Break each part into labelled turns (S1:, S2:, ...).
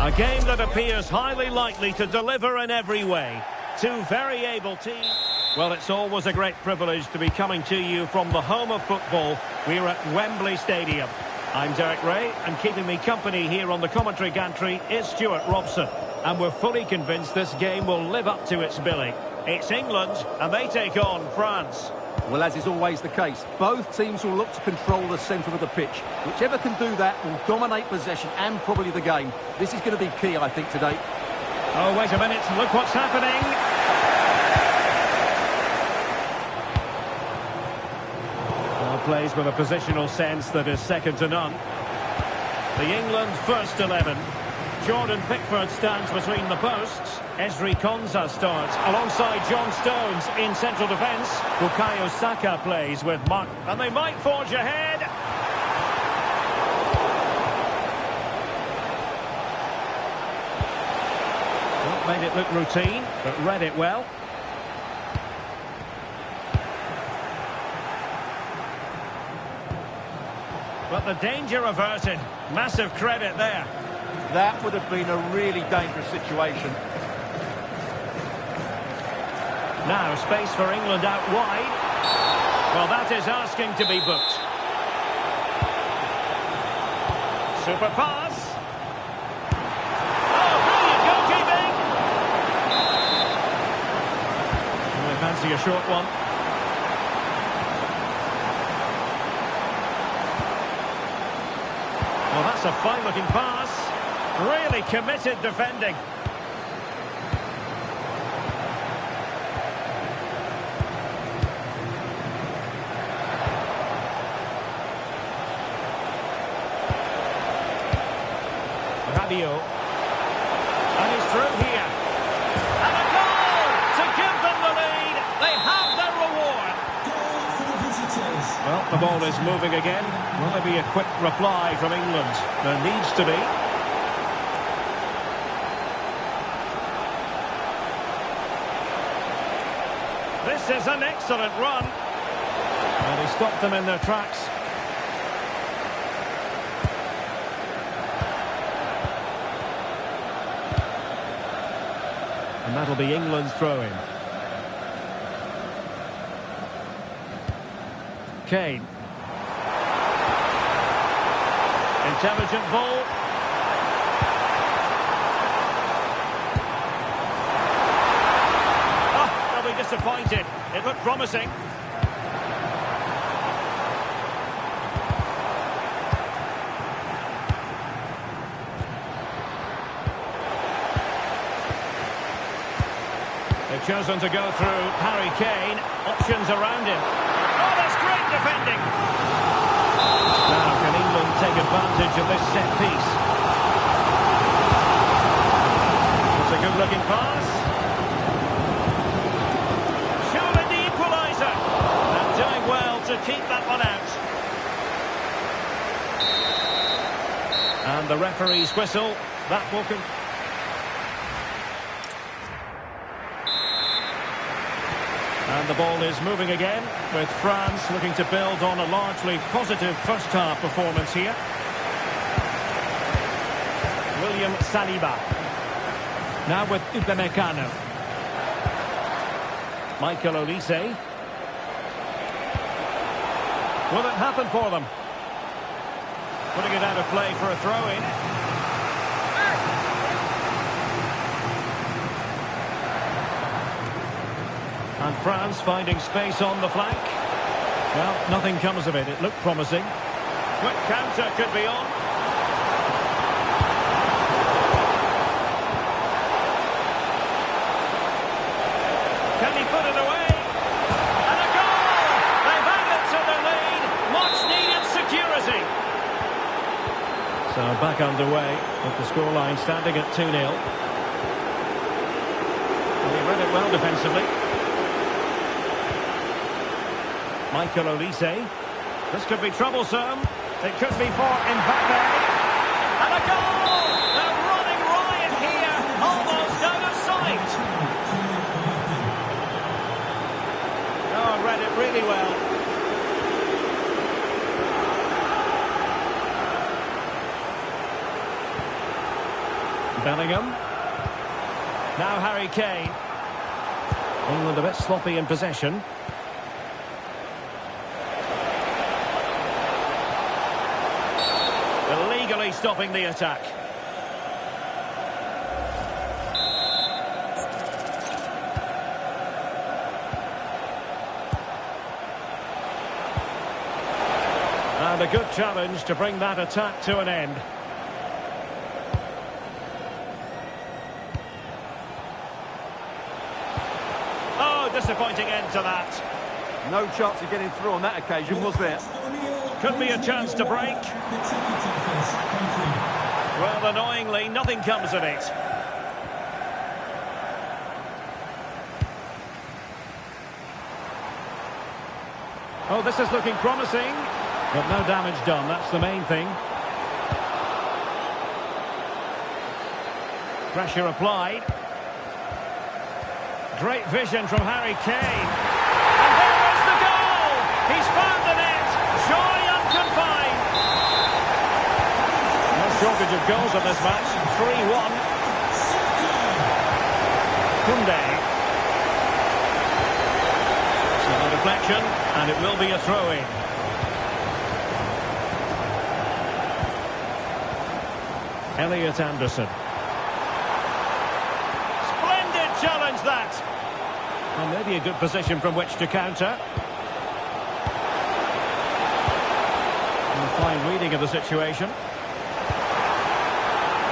S1: A game that appears highly likely to deliver in every way. Two very able teams. Well, it's always a great privilege to be coming to you from the home of football. We're at Wembley Stadium. I'm Derek Ray, and keeping me company here on the commentary gantry is Stuart Robson. And we're fully convinced this game will live up to its billing. It's England, and they take on France.
S2: Well, as is always the case, both teams will look to control the centre of the pitch. Whichever can do that will dominate possession and probably the game. This is going to be key, I think, today.
S1: Oh, wait a minute. Look what's happening. Well, plays with a positional sense that is second to none. The England first 11. Jordan Pickford stands between the posts. Ezri Konsa starts alongside John Stones in central defence. Bukayo Saka plays with Mark. And they might forge ahead. Well, made it look routine, but read it well. But the danger averted. Massive credit there.
S2: That would have been a really dangerous situation.
S1: Now, space for England out wide. Well, that is asking to be booked. Super pass. Oh, brilliant goalkeeping! I fancy a short one. Well, that's a fine-looking pass. Really committed defending. Rabiot. And he's through here. And a goal to give them the lead. They have their reward. Well, the ball is moving again. Will there be a quick reply from England? There needs to be. This is an excellent run. And he stopped them in their tracks. And that'll be England's throw-in. Kane. Intelligent ball. Oh, they'll be disappointed. It looked promising. They've chosen to go through Harry Kane. Options around him. Oh, that's great defending. Now, can England take advantage of this set piece? It's a good-looking pass. Surely the equaliser. And doing well to keep that one out. And the referee's whistle. That will And the ball is moving again, with France looking to build on a largely positive first-half performance here. William Saliba. Now with Upamecano. Michael Olise. Will it happen for them? Putting it out of play for a throw-in. And France finding space on the flank. Well, nothing comes of it. It looked promising. Quick counter could be on. Can he put it away? And a goal! They've added to the lead. Much needed security. So back underway with the scoreline standing at 2-0. And he read it well defensively. Michael Olise. This could be troublesome. It could be for Mbappe. And a goal! They're running riot here. Almost out of sight. Oh, read it really well. Bellingham. Now Harry Kane. England a bit sloppy in possession. Illegally stopping the attack. And a good challenge to bring that attack to an end. Oh, disappointing end to that.
S2: No chance of getting through on that occasion, was there?
S1: Could be a chance to break. Well, annoyingly, nothing comes of it. Oh, this is looking promising. But no damage done, that's the main thing. Pressure applied. Great vision from Harry Kane. And there is the goal! He's found the net! Joy unconfined! No shortage of goals in this match. 3-1. Koundé. So a deflection, and it will be a throw-in. Elliot Anderson. Splendid challenge that! Well, maybe a good position from which to counter. And a fine reading of the situation.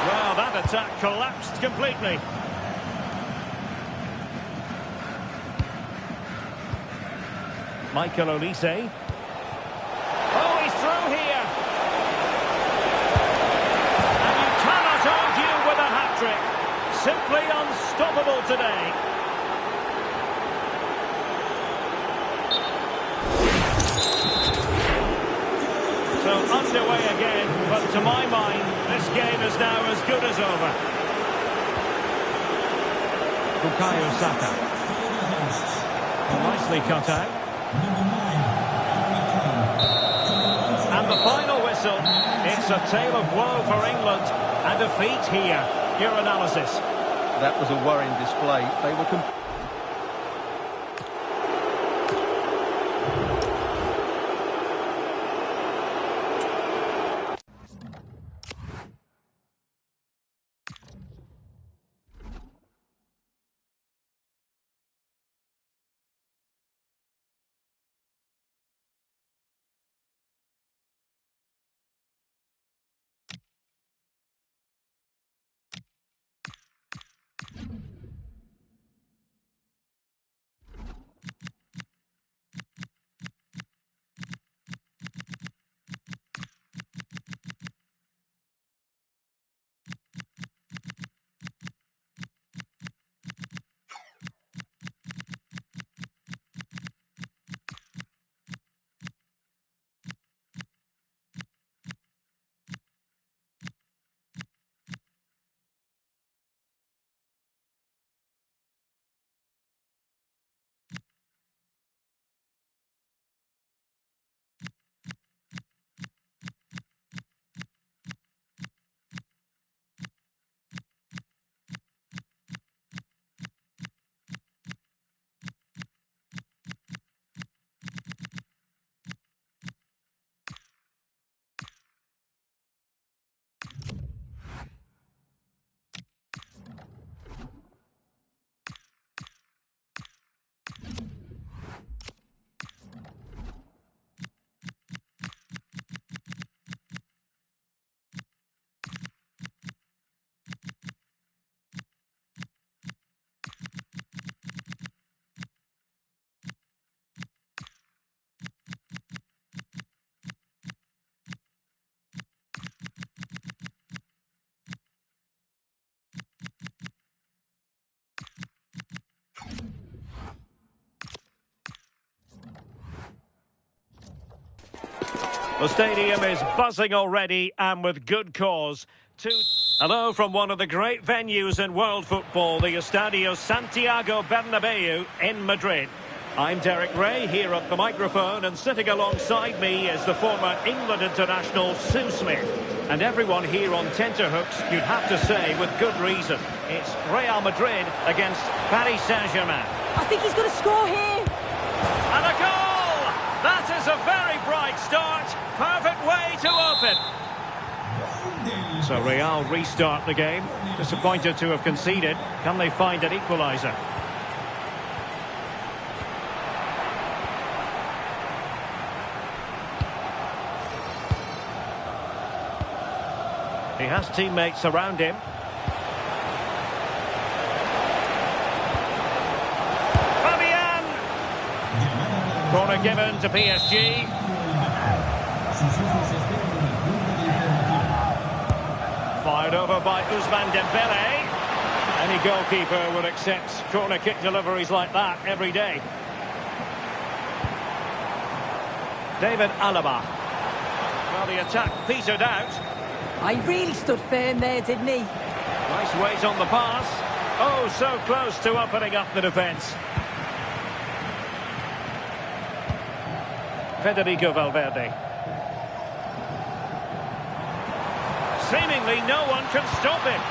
S1: Well, that attack collapsed completely. Michael Olise. Oh, he's through here! With a hat-trick. Simply unstoppable today. So underway again, but to my mind, this game is now as good as over. Bukayo Saka. Nicely cut out. And the final whistle. It's a tale of woe for England. A defeat here. Your analysis.
S2: That was a worrying display. They were
S1: The stadium is buzzing already, and with good cause. Hello from one of the great venues in world football, the Estadio Santiago Bernabeu in Madrid. I'm Derek Ray here at the microphone, and sitting alongside me is the former England international Sue Smith. And everyone here on tenterhooks, you'd have to say, with good reason. It's Real Madrid against Paris Saint-Germain.
S3: I think he's going to score here.
S1: And a goal! That is a very bright start. Perfect way to open. So Real restart the game. Disappointed to have conceded. Can they find an equaliser? He has teammates around him. Fabian! Corner given to PSG. Fired over by Ousmane Dembele. Any goalkeeper would accept corner kick deliveries like that every day. David Alaba. Well, the attack petered out.
S3: He really stood firm there, didn't he?
S1: Nice weight on the pass. Oh, so close to opening up the defence. Federico Valverde. Seemingly no one can stop him.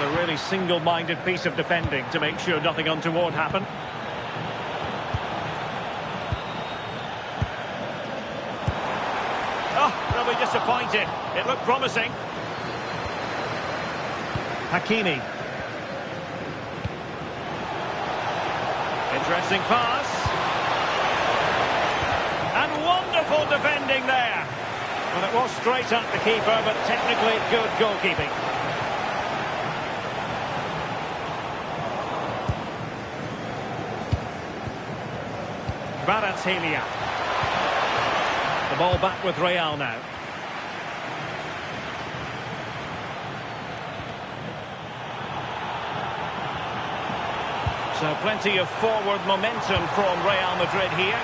S1: A really single-minded piece of defending to make sure nothing untoward happened. Oh, they'll be disappointed. It looked promising. Hakimi. Interesting pass. And wonderful defending there. Well, it was straight at the keeper, but technically good goalkeeping. Kvaratskhelia. The ball back with Real now. So plenty of forward momentum from Real Madrid here.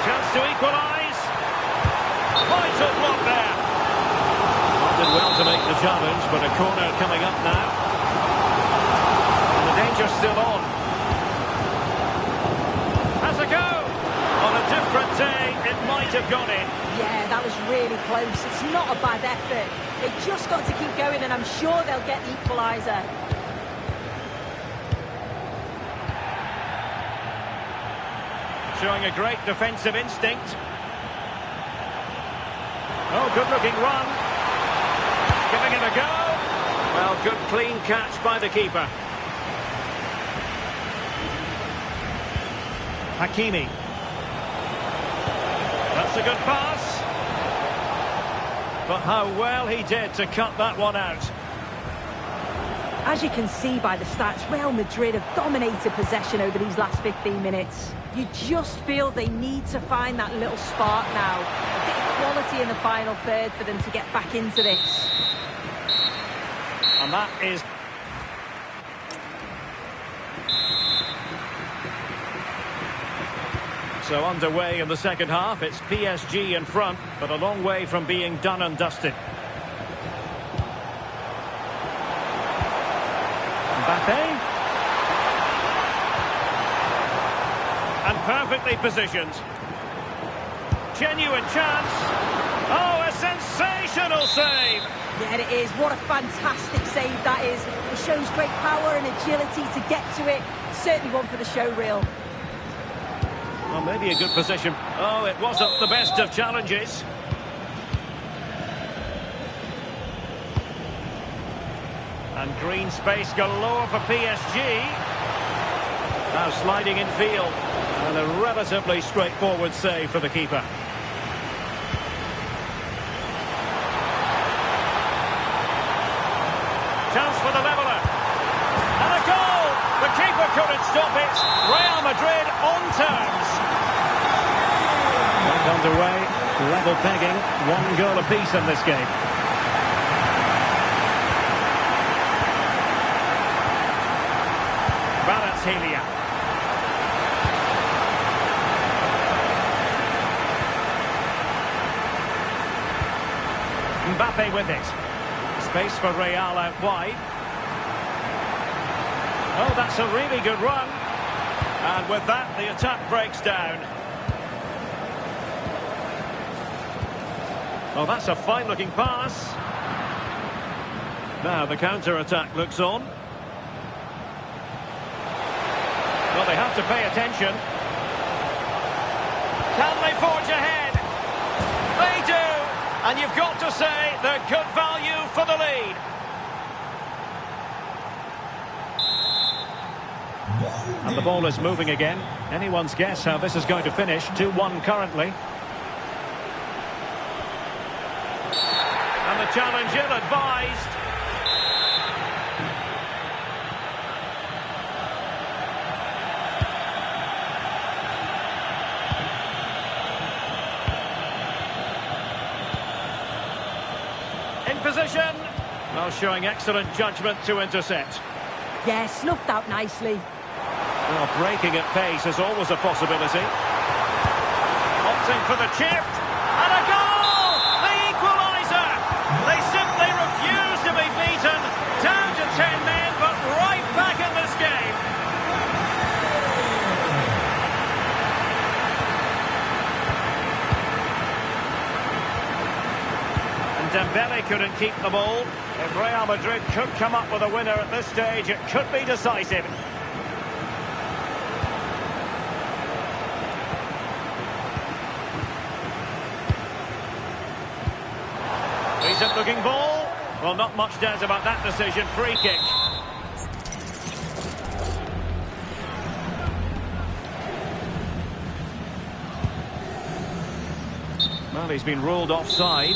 S1: Chance to equalise. Vital block there. Not did well to make the challenge, but a corner coming up now. And the danger's still on. Has a go. On a different day, it might have gone in.
S3: Yeah, that was really close. It's not a bad effort. They just got to keep going, and I'm sure they'll get the equaliser.
S1: Showing a great defensive instinct. Oh, good-looking run. Giving it a go. Well, good clean catch by the keeper. Hakimi. That's a good pass. But how well he did to cut that one out.
S3: As you can see by the stats, Real Madrid have dominated possession over these last 15 minutes. You just feel they need to find that little spark now. A bit of quality in the final third for them to get back into this.
S1: And that is... So underway in the second half, it's PSG in front, but a long way from being done and dusted. Mbappe. And perfectly positioned. Genuine chance. Oh, a sensational save.
S3: Yeah, it is. What a fantastic save that is. It shows great power and agility to get to it. Certainly one for the show reel.
S1: Well, maybe a good position. Oh, it wasn't the best of challenges. And green space galore for PSG. Now sliding in field. And a relatively straightforward save for the keeper. Chance for the leveller. And a goal! The keeper couldn't stop it. Real Madrid on terms. Back underway. Level pegging. 1 goal apiece in this game. Kvaratskhelia. Mbappe with it. Space for Real out wide. Oh, that's a really good run. And with that, the attack breaks down. Oh, that's a fine-looking pass. Now the counter-attack looks on. Well, they have to pay attention. Can they forge ahead? They do! And you've got to say they're good value for the lead. And the ball is moving again. Anyone's guess how this is going to finish. 2-1 currently. And the challenge ill-advised. In position. Well, showing excellent judgment to intercept.
S3: Yeah, snuffed out nicely.
S1: Well, breaking at pace is always a possibility. Opting for the chip. And a goal! The equaliser! They simply refuse to be beaten. Down to 10 men, but right back in this game. And Dembele couldn't keep the ball. If Real Madrid could come up with a winner at this stage, it could be decisive. Decent looking ball. Well, not much doubt about that decision. Free kick. Well, he's been ruled offside.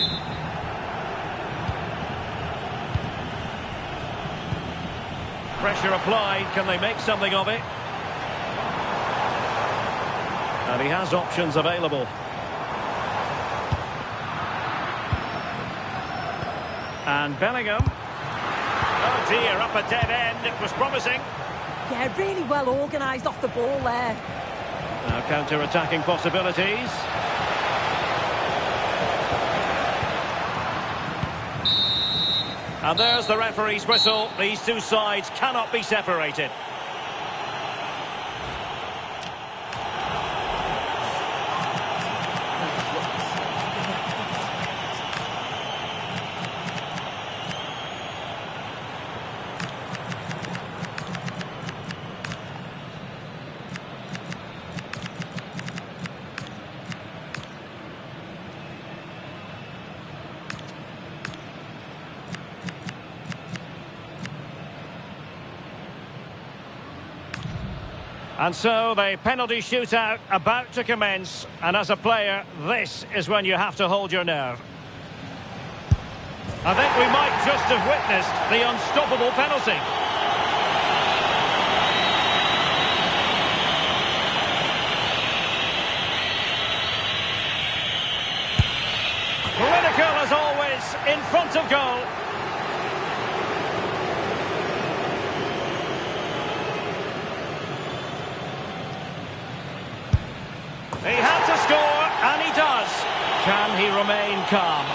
S1: Pressure applied. Can they make something of it? And he has options available. And Bellingham. Oh dear, up a dead end. It was promising.
S3: Yeah, really well organised off the ball there.
S1: Now counter-attacking possibilities. And there's the referee's whistle. These two sides cannot be separated. And so the penalty shootout about to commence. And as a player, this is when you have to hold your nerve. I think we might just have witnessed the unstoppable penalty. Critical as always, in front of goal. He had to score, and he does. Can he remain calm?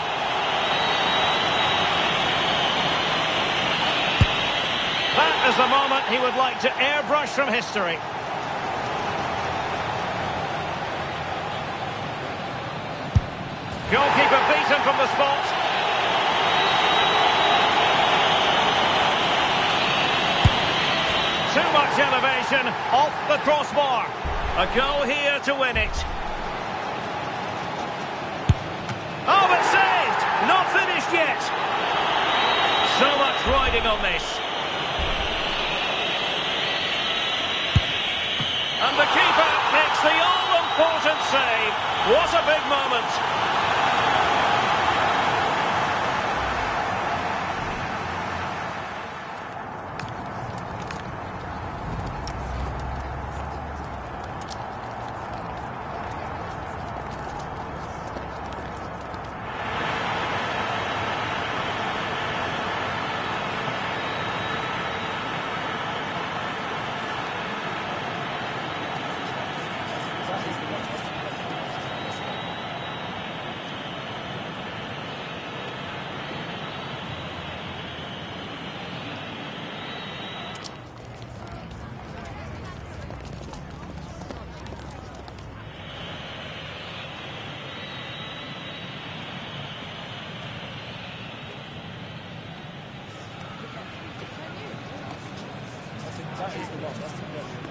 S1: That is the moment he would like to airbrush from history. Goalkeeper beaten from the spot. Too much elevation, off the crossbar. A goal here to win it. Oh, but saved! Not finished yet. So much riding on this. And the keeper makes the all-important save. What a big moment.
S4: That is the one. That's perfect.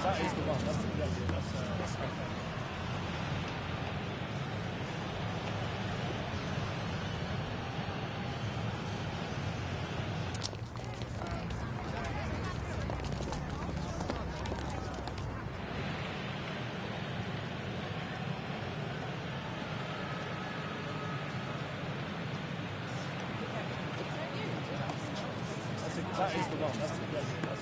S4: That is the one. That's perfect. That is the one. That's perfect.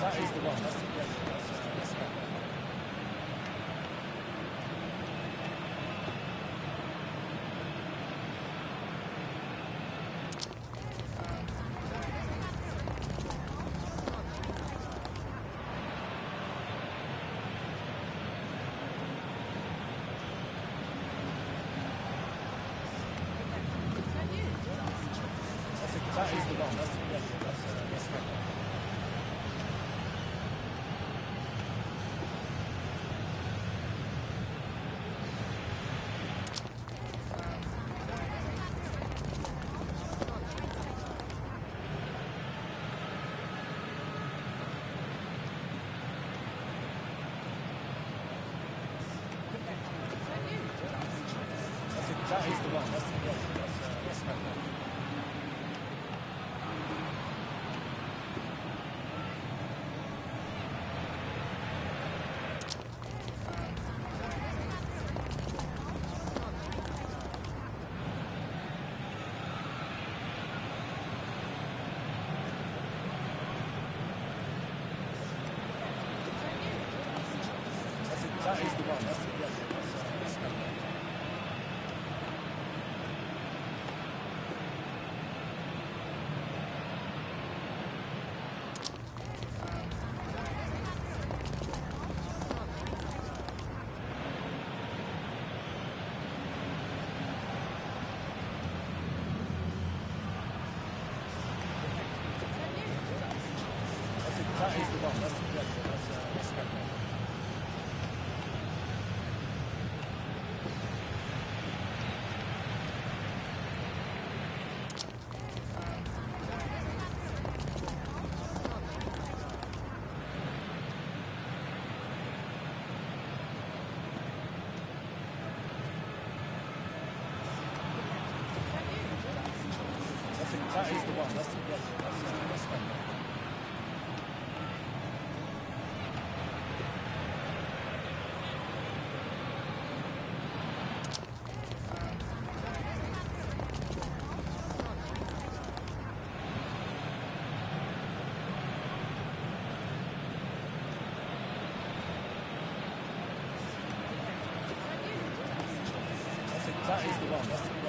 S4: That is the one. That's perfect. That is the one. That's perfect. That is the one. That's perfect. That is the one. That's perfect. That is the one. That's perfect. That is the one. That's perfect.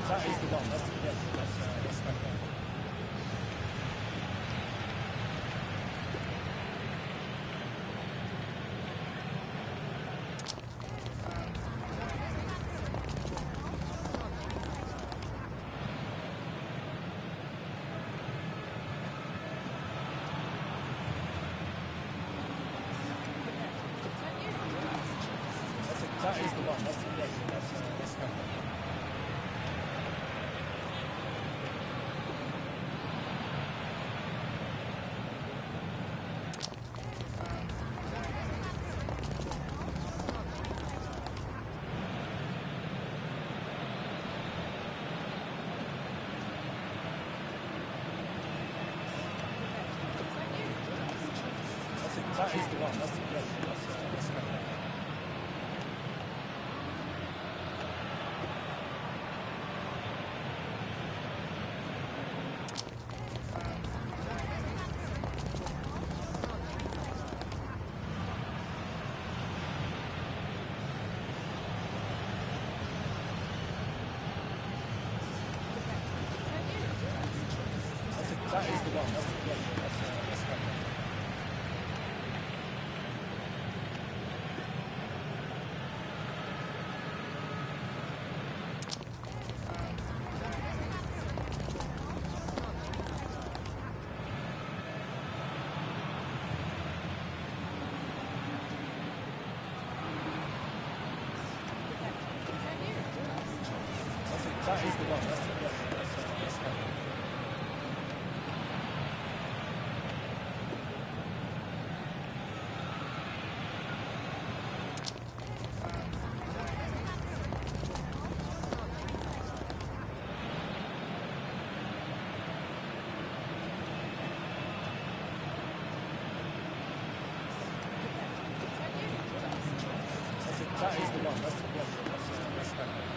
S4: That is the one. That's perfect. That is the one. That's perfect. that is the one. That's the question. That's the one. That is the one. That's the question. That's the one. That is the one. That's the question. That's the one. That is the one. That's the question. That's the one.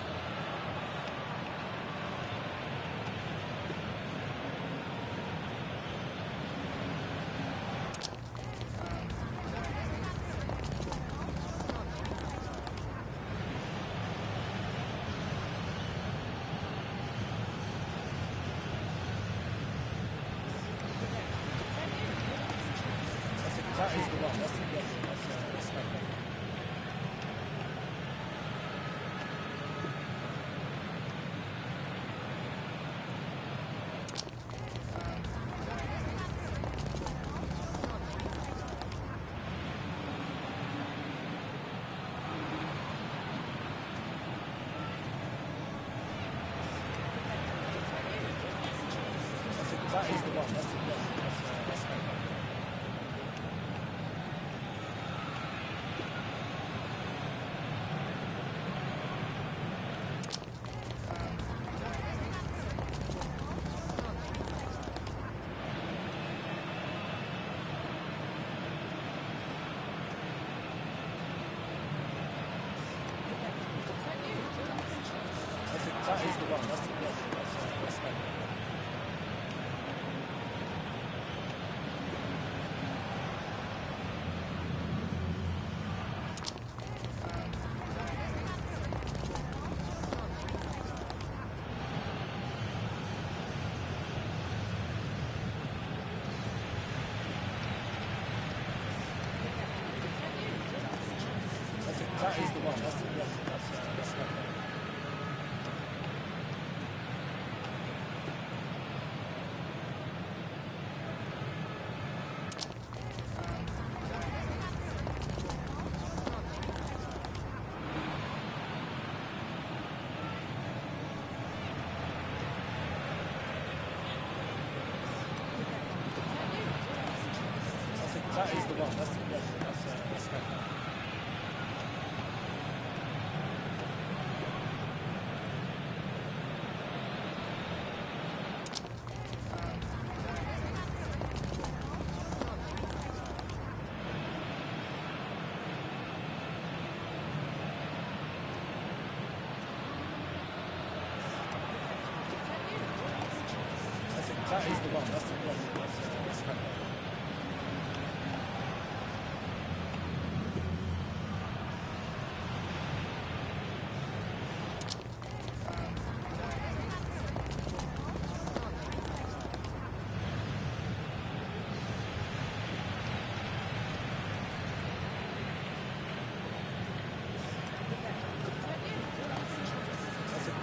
S4: That is the one. That's the question. That's the one. That is the one. That's the question. That's the one. That is the one. That's the question. That's the one. That is the one. That's the question. That's the one. That is the one. That's the question. That's the one. That is the one. That's the question. That's the one.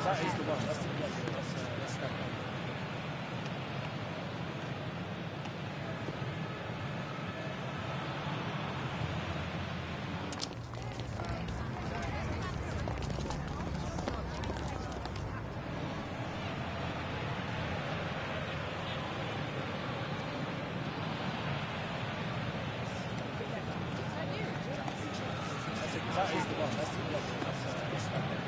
S4: That is the one. That's the question. That's the one. That is the one. That's the question. That's the one.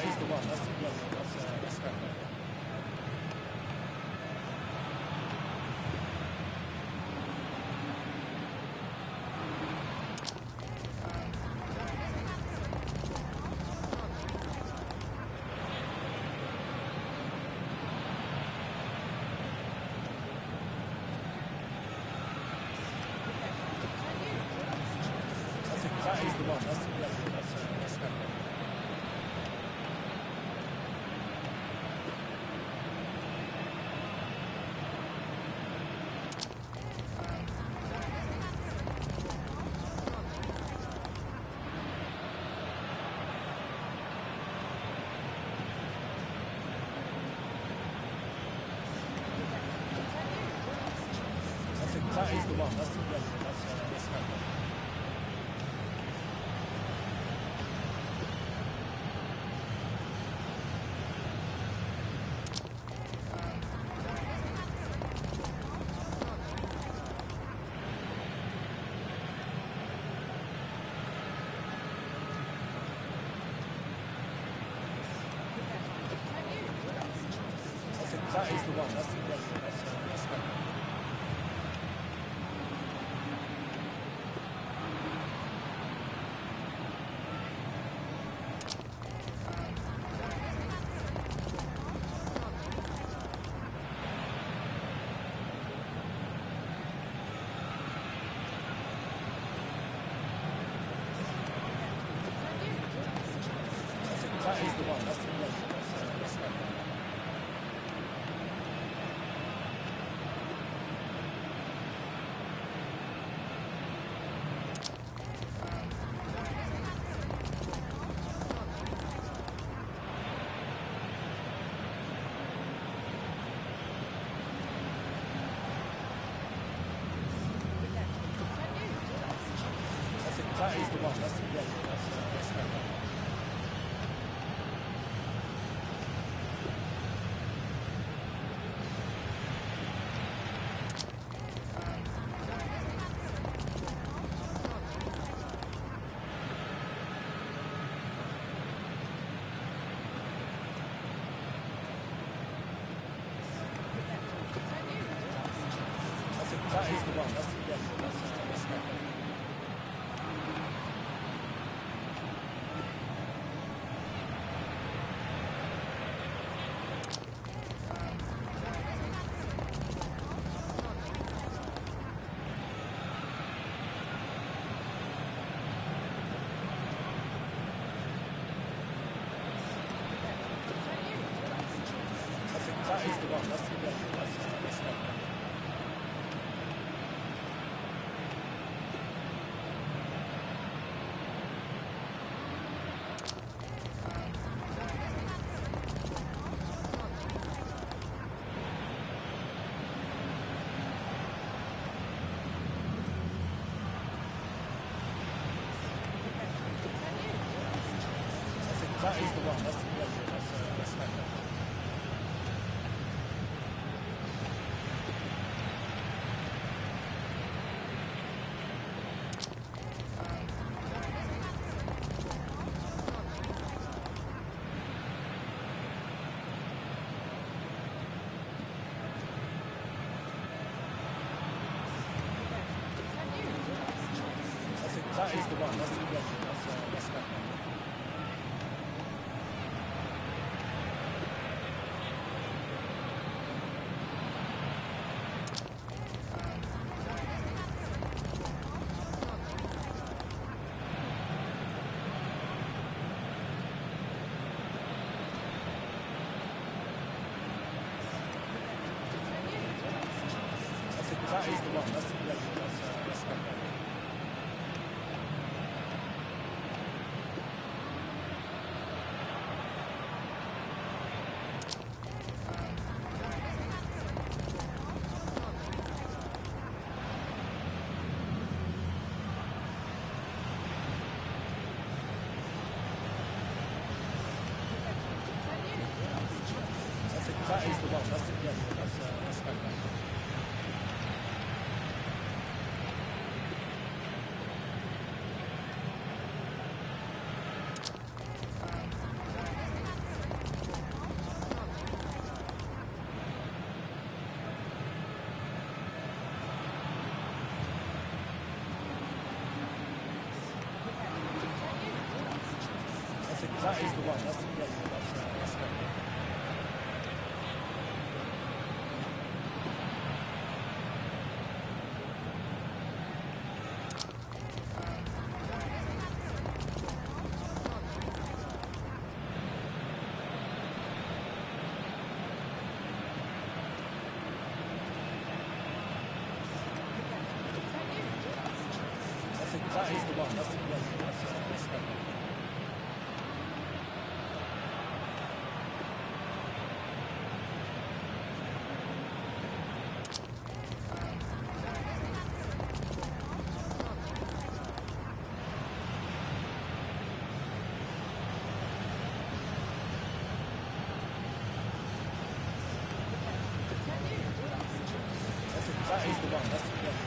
S4: is the one. That's correct. That is the one. That's correct. That is the one. That's correct. That is the one. That's correct. That is the one. That's correct. That is the one. That's correct. That is the one. That's correct. That is the one. That's correct. That is the one. That's correct. That is the one. That's correct. That is the one. That's correct. That is the one. That's correct. that is the one. That's the one. That is the one. That's the one. That is the one. That's the one.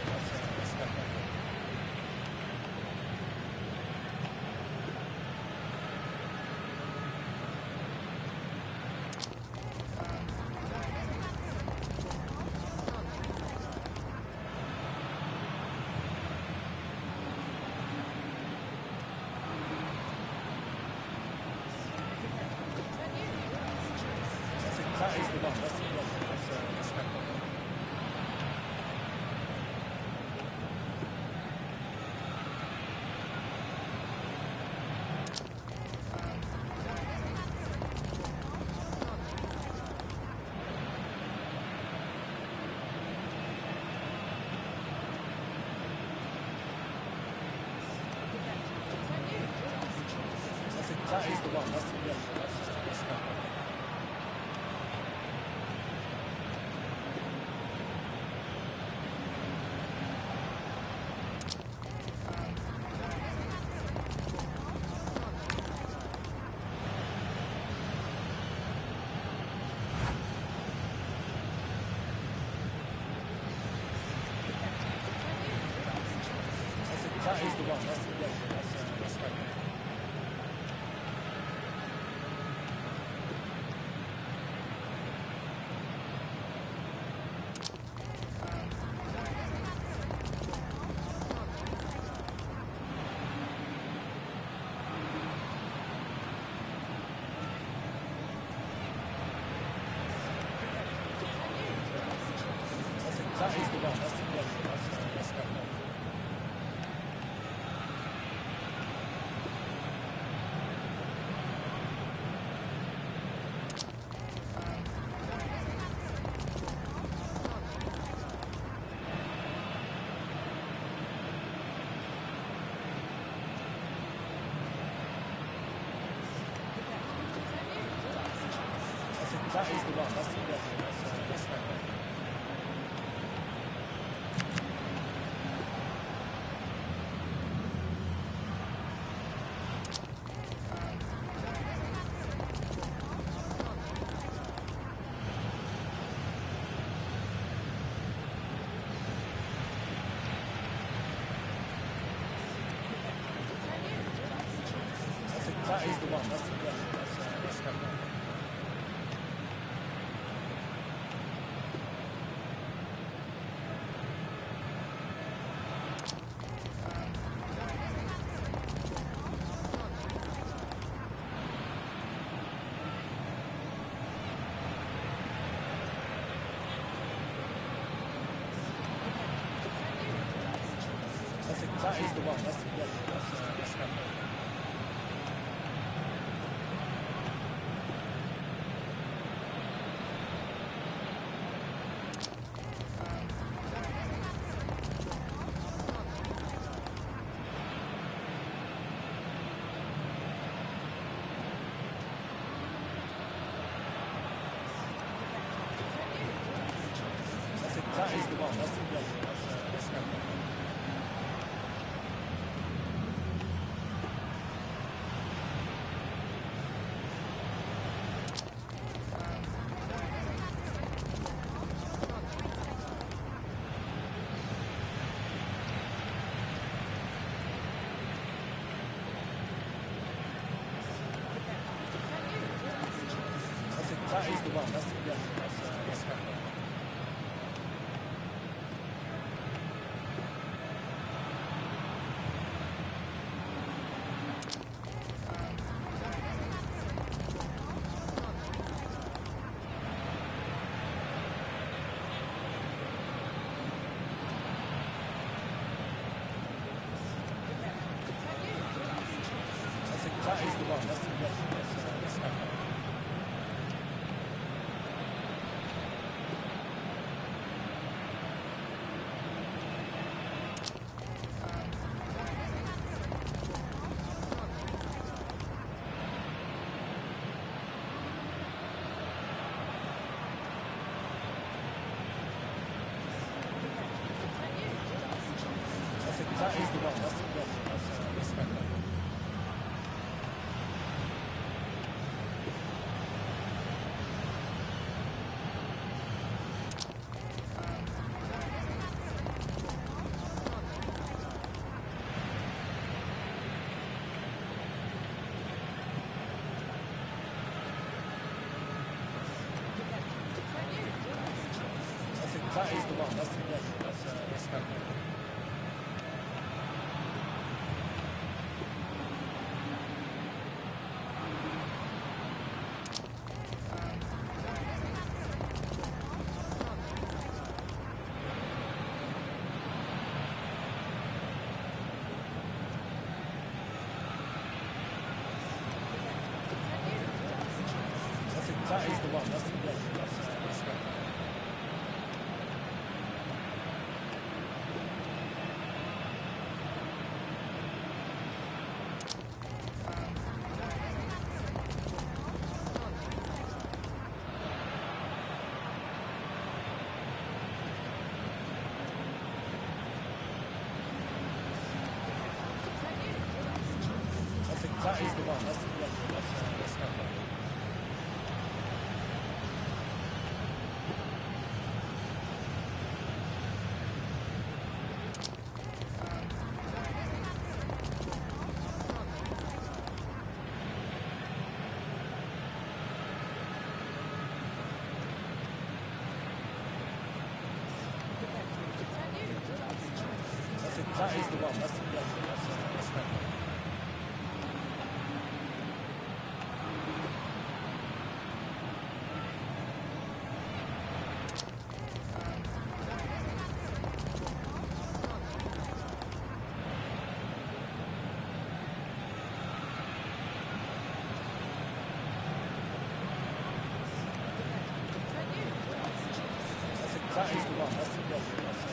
S4: That is the one. That's the one. That is the one. That's the one. That is the one. That's the one. That is the one. That's the one. That is the one. That's the one. That is the one. That's the one. That is the one. That's the one. That is the one. That's the one. That is the one. That's the one. is the one. That's the question. That's that is the one. That's the question. That's that is the one. That's the question. That's that is the one. That's the question. That's that is the one. That's the question. That's that is the one. That's the question. That's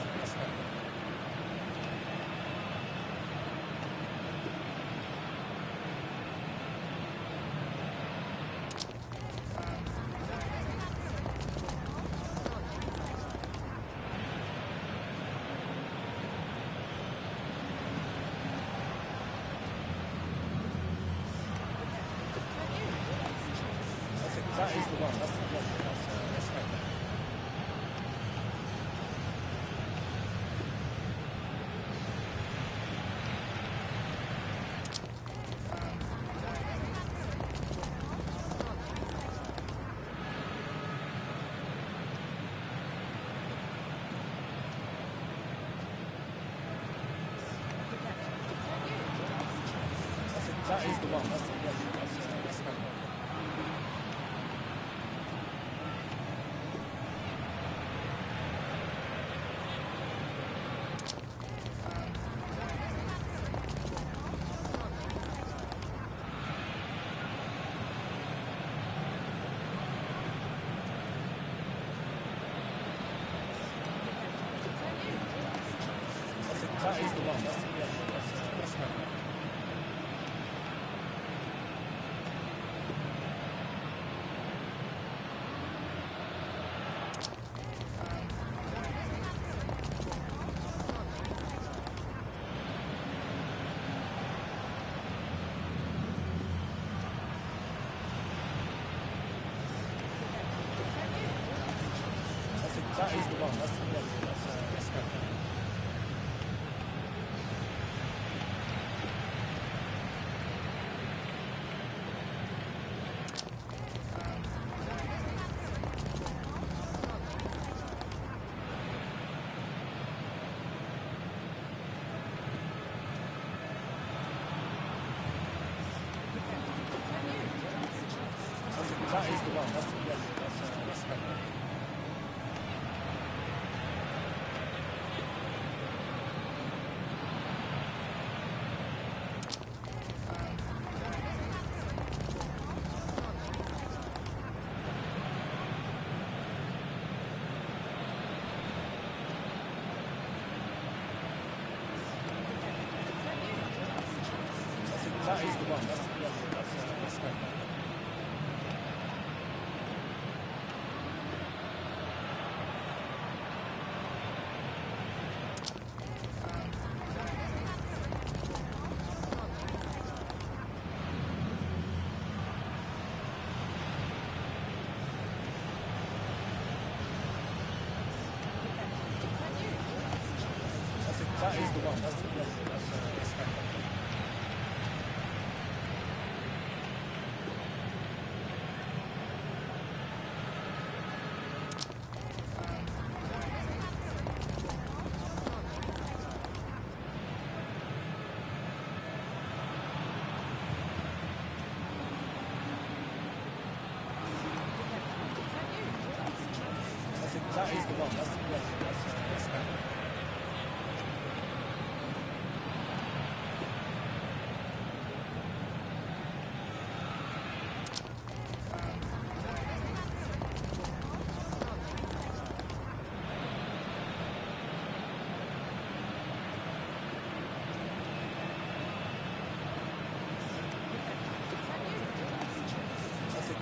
S4: that is the one. That's the question. That's that is the one. That's the question. That's that is the one. That's the question. That's that is the one. That's the question. That's that is the one. That's the question. That's that is the one. That's the question. That's that is the one. That's the yes, that's that is the one. That's the yes, that's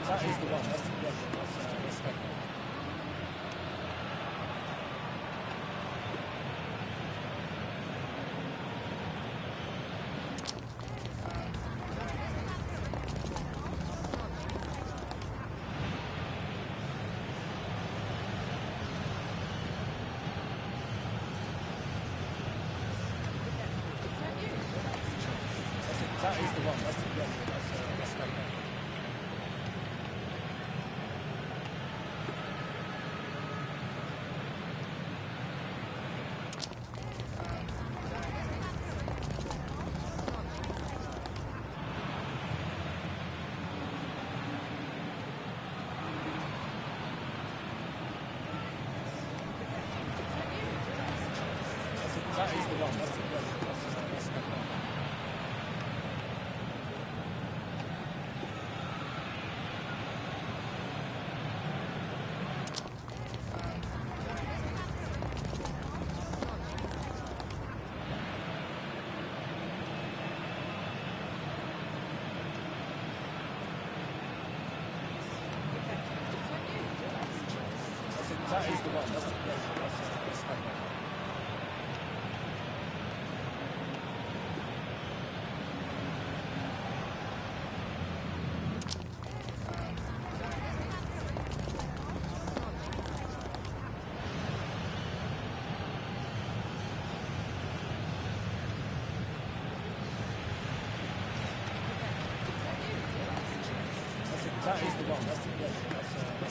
S4: that is the one. That's the yes, that's that is the one. That's the yes, that's that is the one. That's the yes, that's that is the one. That's the yes, that's that is the one. That's the yes, that's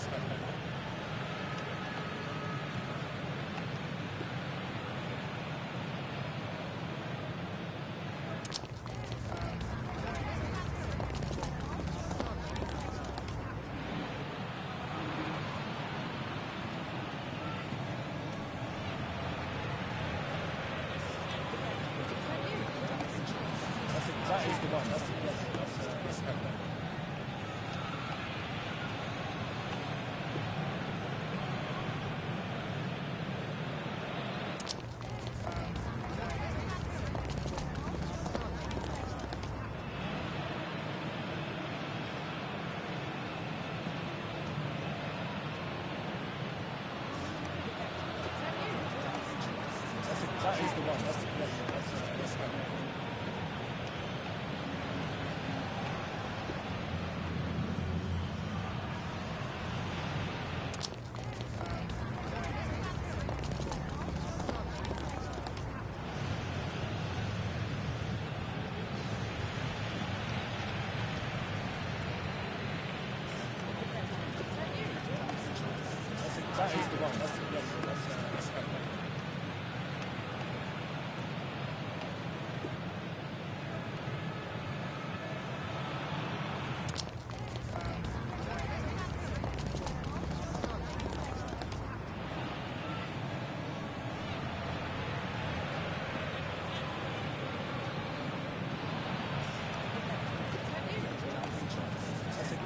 S4: that is the one. That's the yes, that's that is the one. That's the yes, that's that is the one. That's the yes, that's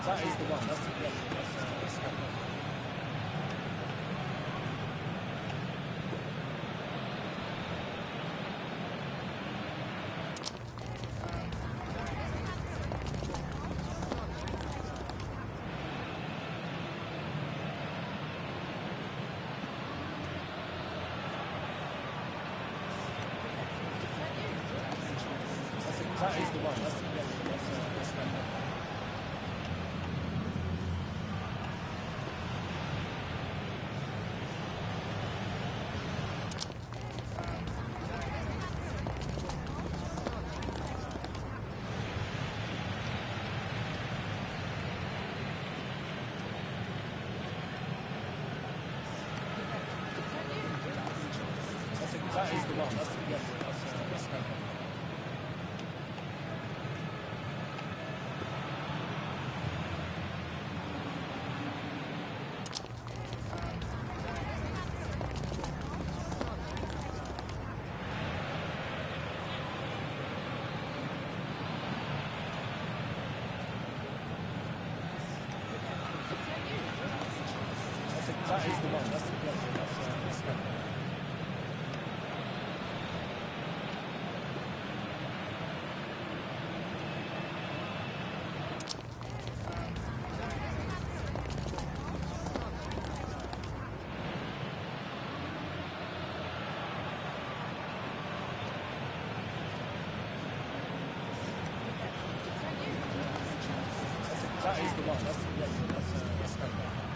S4: that is the one. That's the yes, that's that is the one. That's the yes, that's that is the one. That's the one. That is the one. That's the one. That's the one. That is the one. That's the one. That's the one.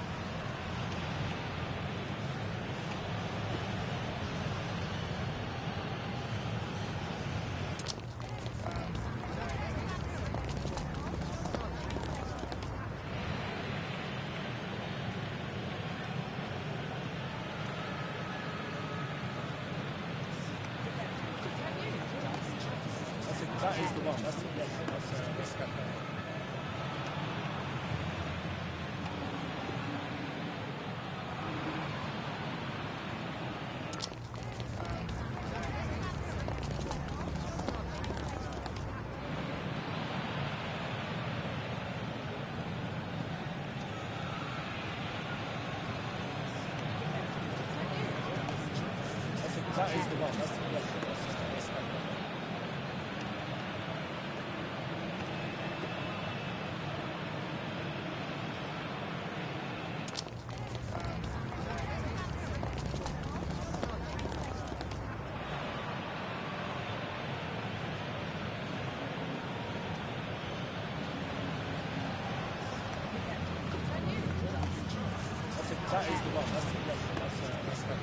S4: That is the one. That's the one. That's the one. That is the one. That's the one. That's the one. That is the one. That's the one. That's the one.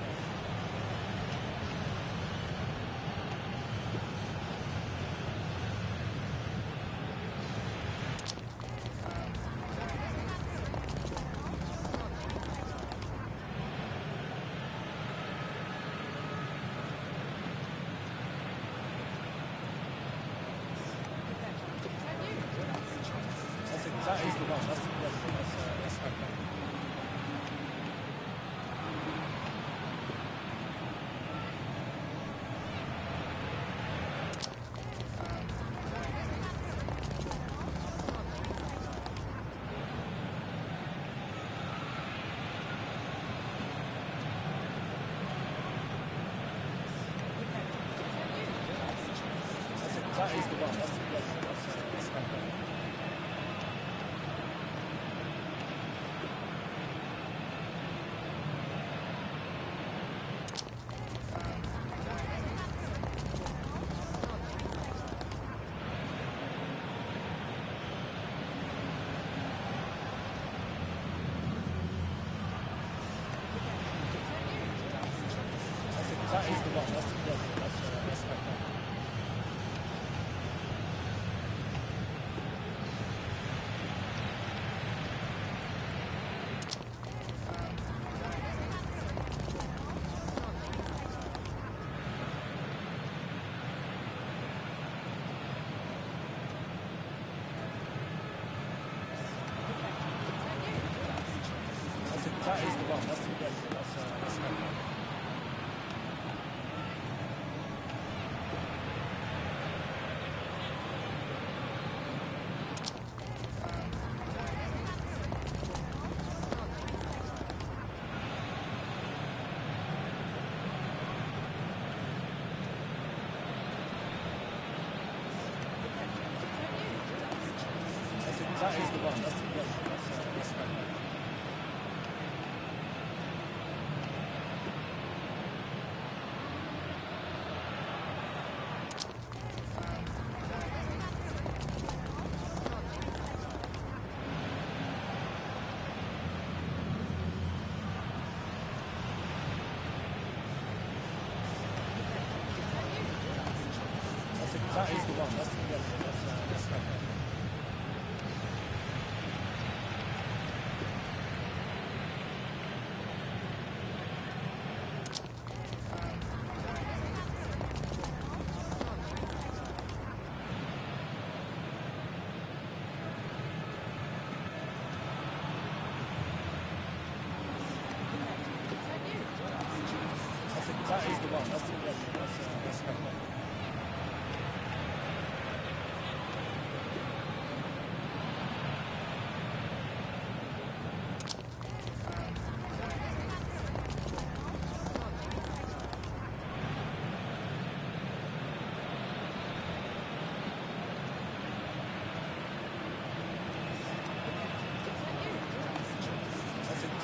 S4: That is the one. That's the one. That's the one. That is the one. That's the one. That's the one. That is the one. That's the one. That's the one. That is the one. That's the one. That's the one. That is the one. That's the one. That's the one. That is the one. That's the one. That's the one.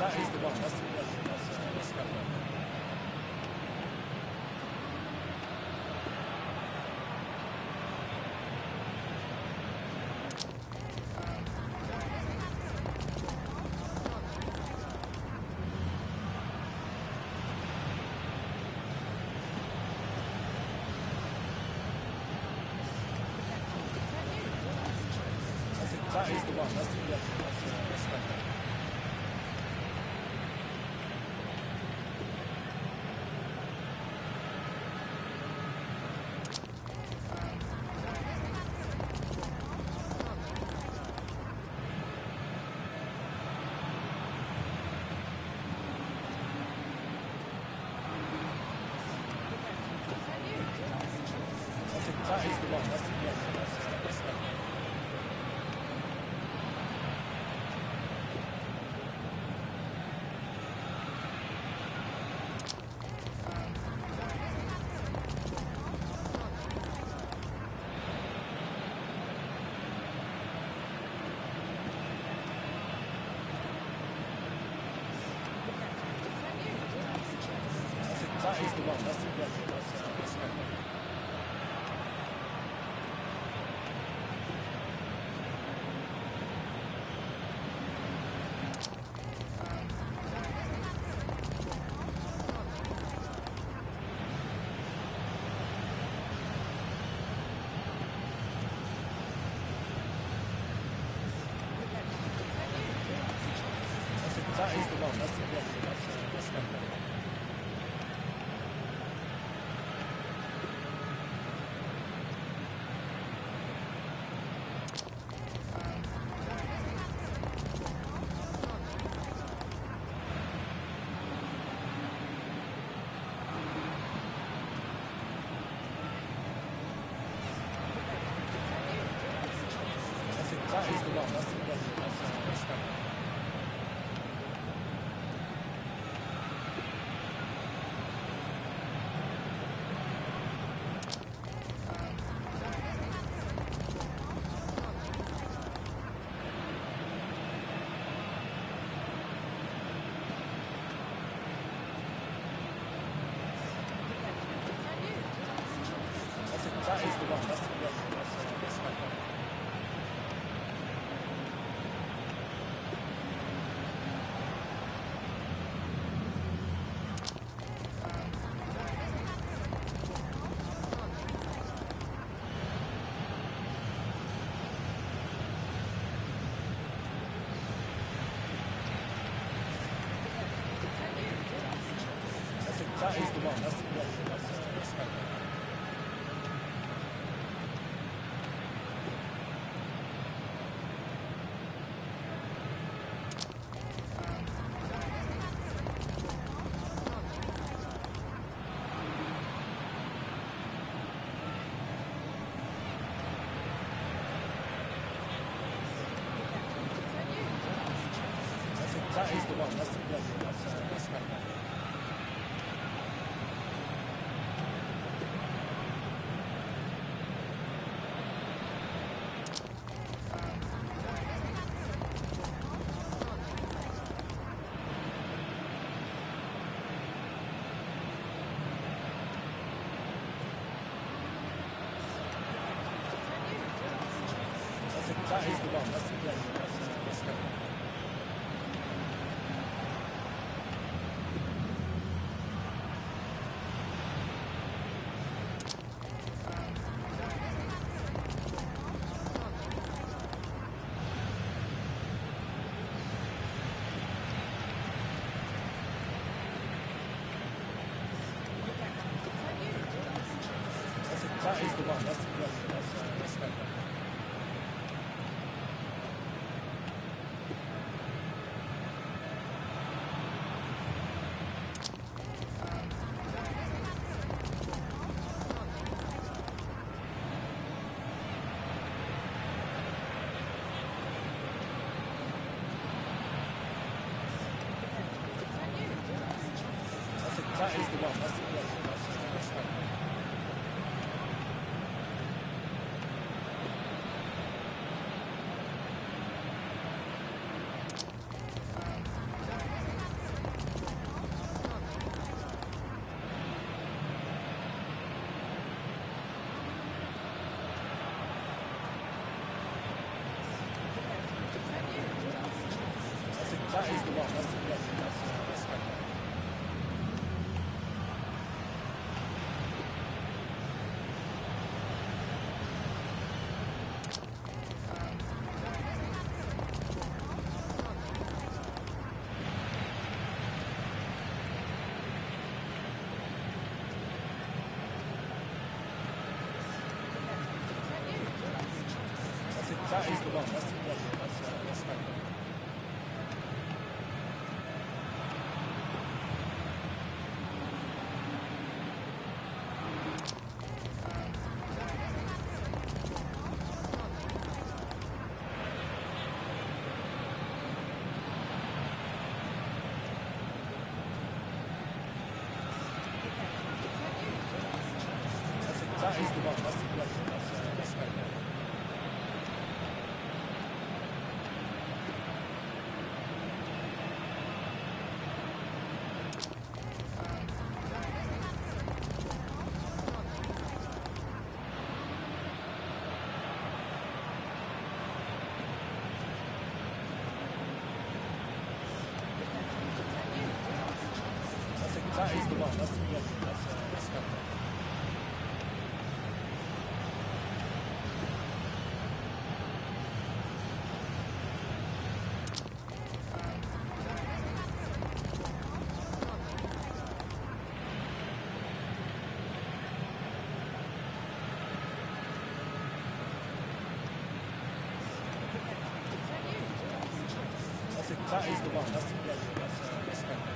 S4: that is the one. That's the one. That is the one. That's the one. That is the one. That's the one. That is the one. That's the one. That is the one. That's the one. That is the one. That's the one. That is the one. That's the one. That is the one. That's the one. That is the one. That's the one. That is the one. That's the one. That is the one. That's the one. That is the one. That's the one. that is the one. That's the question. That's kind of. That is the one. That's the question. That's kind of. That is the one. That's the question. That's kind of. That is the one. That's the question. That's kind of.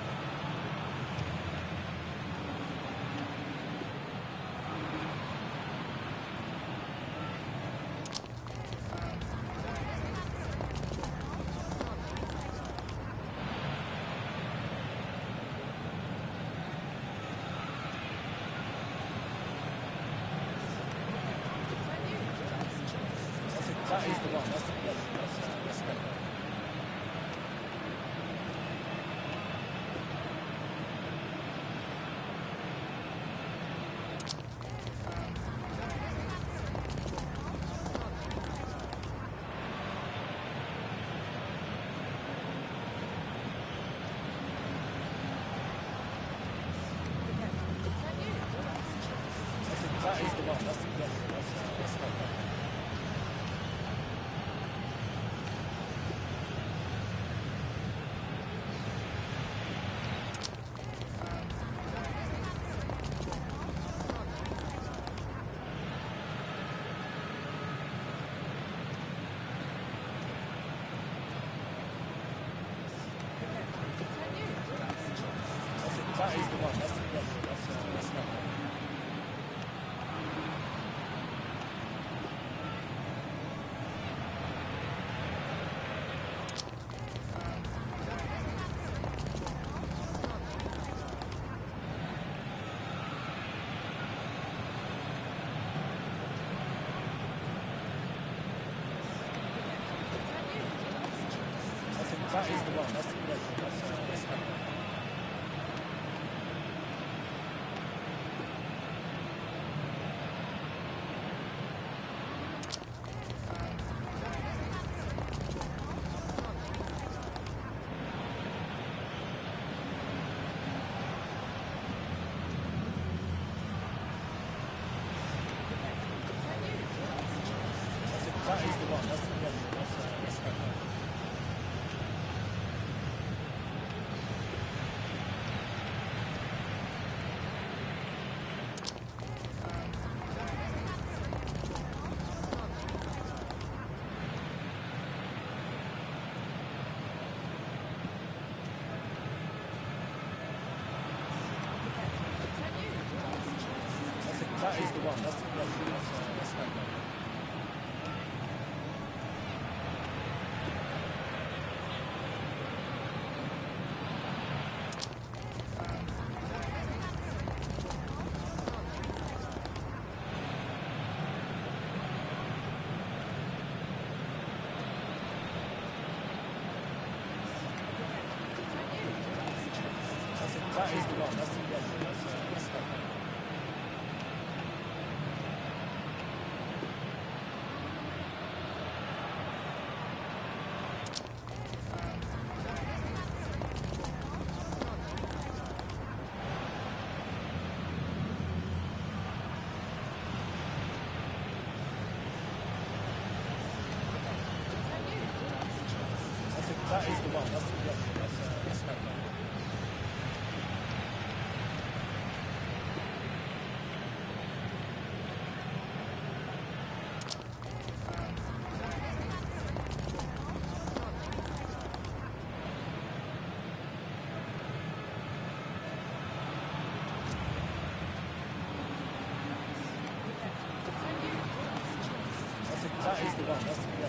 S4: That is the one. That's the question. That's kind of. That is the one. That's the question. That's kind of. That is the one. That's the question. That's kind of. That is the one. That's the question. That's kind of. That is the one. That's the question. That's kind of. That is the one. That's the question. That's kind of. That is the one. That's the question. That's kind of. that is the one. That's the one.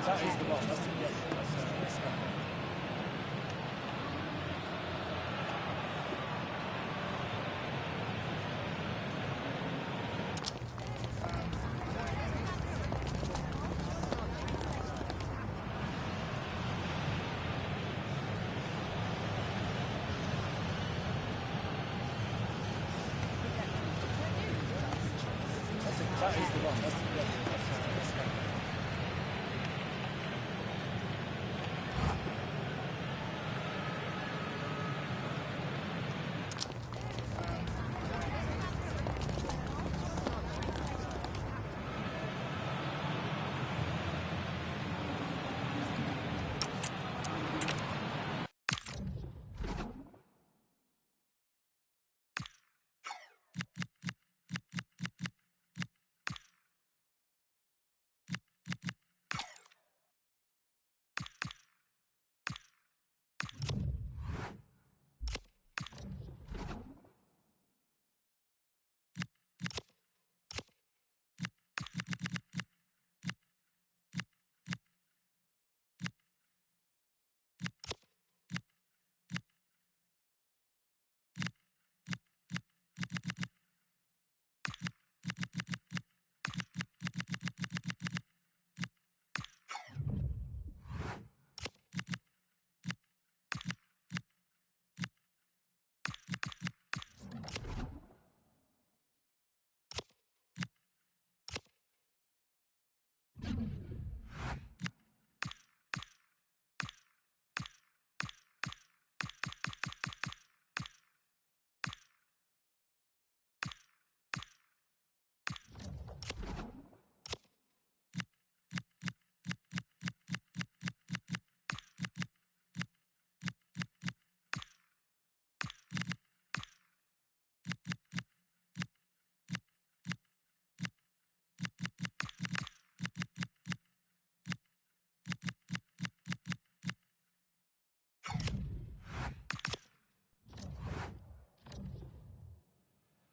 S4: That is the one. That's the one. That is the one. That's the one.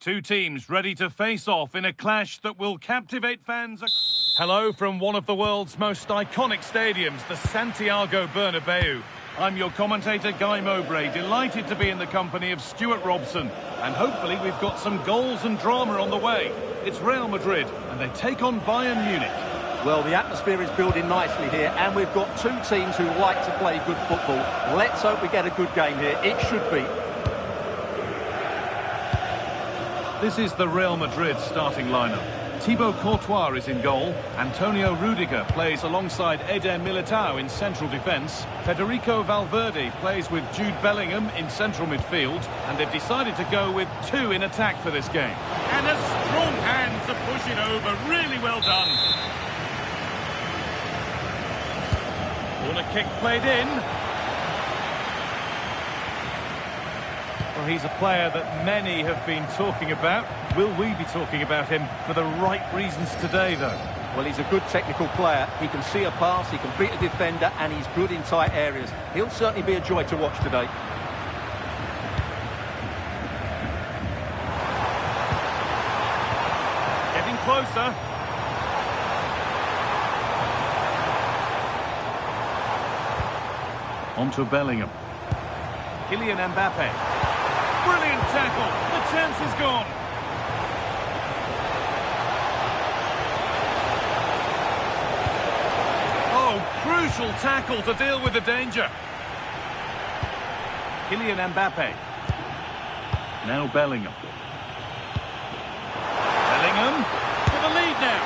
S5: Two teams ready to face off in a clash that will captivate fans. Hello from one of the world's most iconic stadiums, the Santiago Bernabeu. I'm your commentator, Guy Mowbray, delighted to be in the company of Stuart Robson. And hopefully we've got some goals and drama on the way. It's Real Madrid, and they take on Bayern Munich.
S2: Well, the atmosphere is building nicely here, and we've got two teams who like to play good football. Let's hope we get a good game here. It should be.
S5: This is the Real Madrid starting lineup. Thibaut Courtois is in goal. Antonio Rudiger plays alongside Eder Militao in central defence. Federico Valverde plays with Jude Bellingham in central midfield. And they've decided to go with two in attack for this game. And a strong hand to push it over. Really well done. Corner kick played in. Well, he's a player that many have been talking about. Will we be talking about him for the right reasons today, though?
S2: Well, he's a good technical player. He can see a pass, he can beat a defender, and he's good in tight areas. He'll certainly be a joy to watch today.
S5: Getting closer. On to Bellingham. Kylian Mbappe. Brilliant tackle. The chance is gone. Oh, crucial tackle to deal with the danger. Kylian Mbappe. Now Bellingham. Bellingham with the lead now.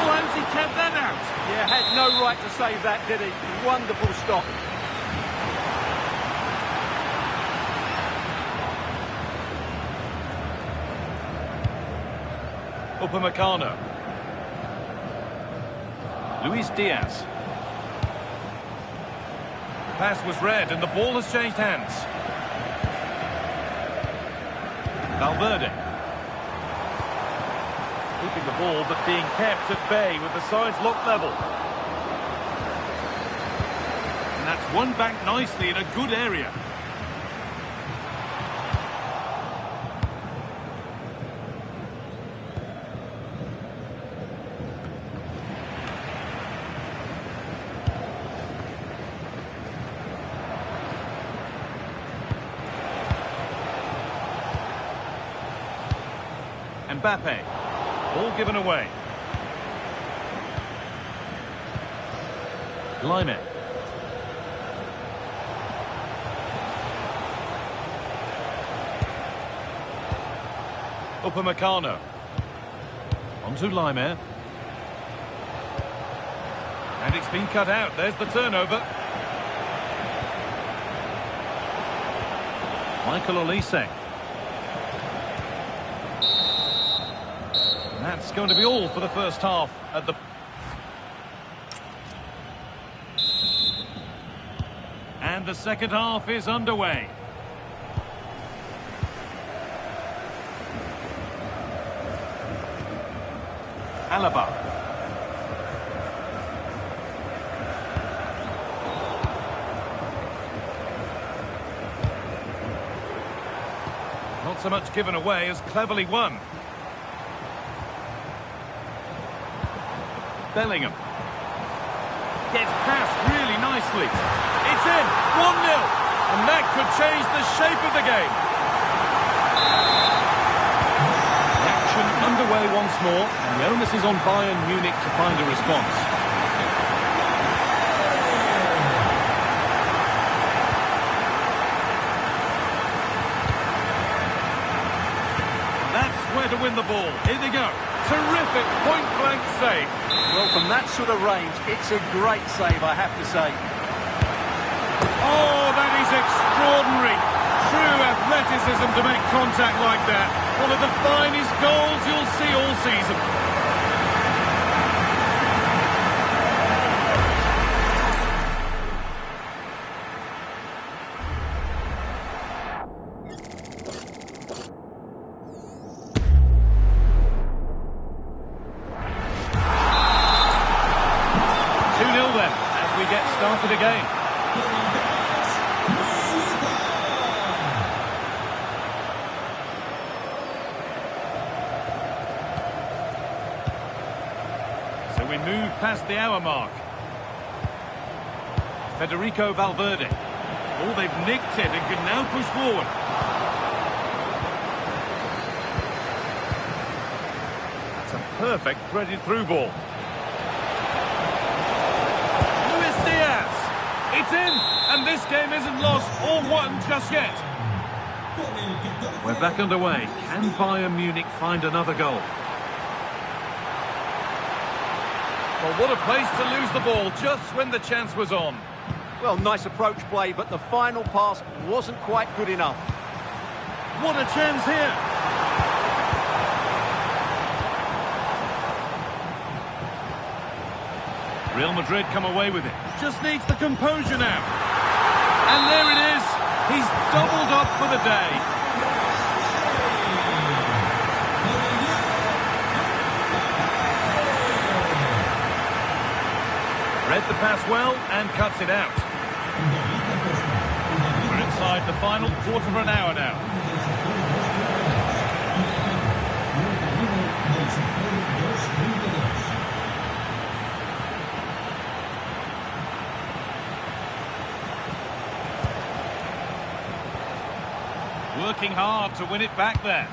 S5: Oh, how's he kept that out?
S2: Yeah, had no right to save that, did he? Wonderful stop.
S5: Upamecano. Luis Diaz. pass was read and the ball has changed hands. Valverde. Keeping the ball but being kept at bay with the sides locked level. And that's won back nicely in a good area. Mbappe. Ball given away. Lime. Upamecano. Onto Lime. And it's been cut out. There's the turnover. Michael Olise. That's going to be all for the first half at the... And the second half is underway. Alaba. Not so much given away as cleverly won. Bellingham. Gets past really nicely. It's in! 1-0! And that could change the shape of the game. The action underway once more, and the onus is on Bayern Munich to find a response. That's where to win the ball. Here they go. Terrific point-blank save.
S2: Well, from that sort of range, it's a great save, I have to say.
S5: Oh, that is extraordinary. True athleticism to make contact like that. One of the finest goals you'll see all season. Started again. So we move past the hour mark. Federico Valverde. Oh, they've nicked it and can now push forward. That's a perfect threaded through ball. It's in, and this game isn't lost or won just yet. We're back underway. Can Bayern Munich find another goal? Well, what a place to lose the ball just when the chance was on.
S2: Well, nice approach play, but the final pass wasn't quite good enough.
S5: What a chance here. Real Madrid come away with it. Just needs the composure now. And there it is. He's doubled up for the day. Read the pass well and cuts it out. We're inside the final quarter of an hour now. Working hard to win it back there.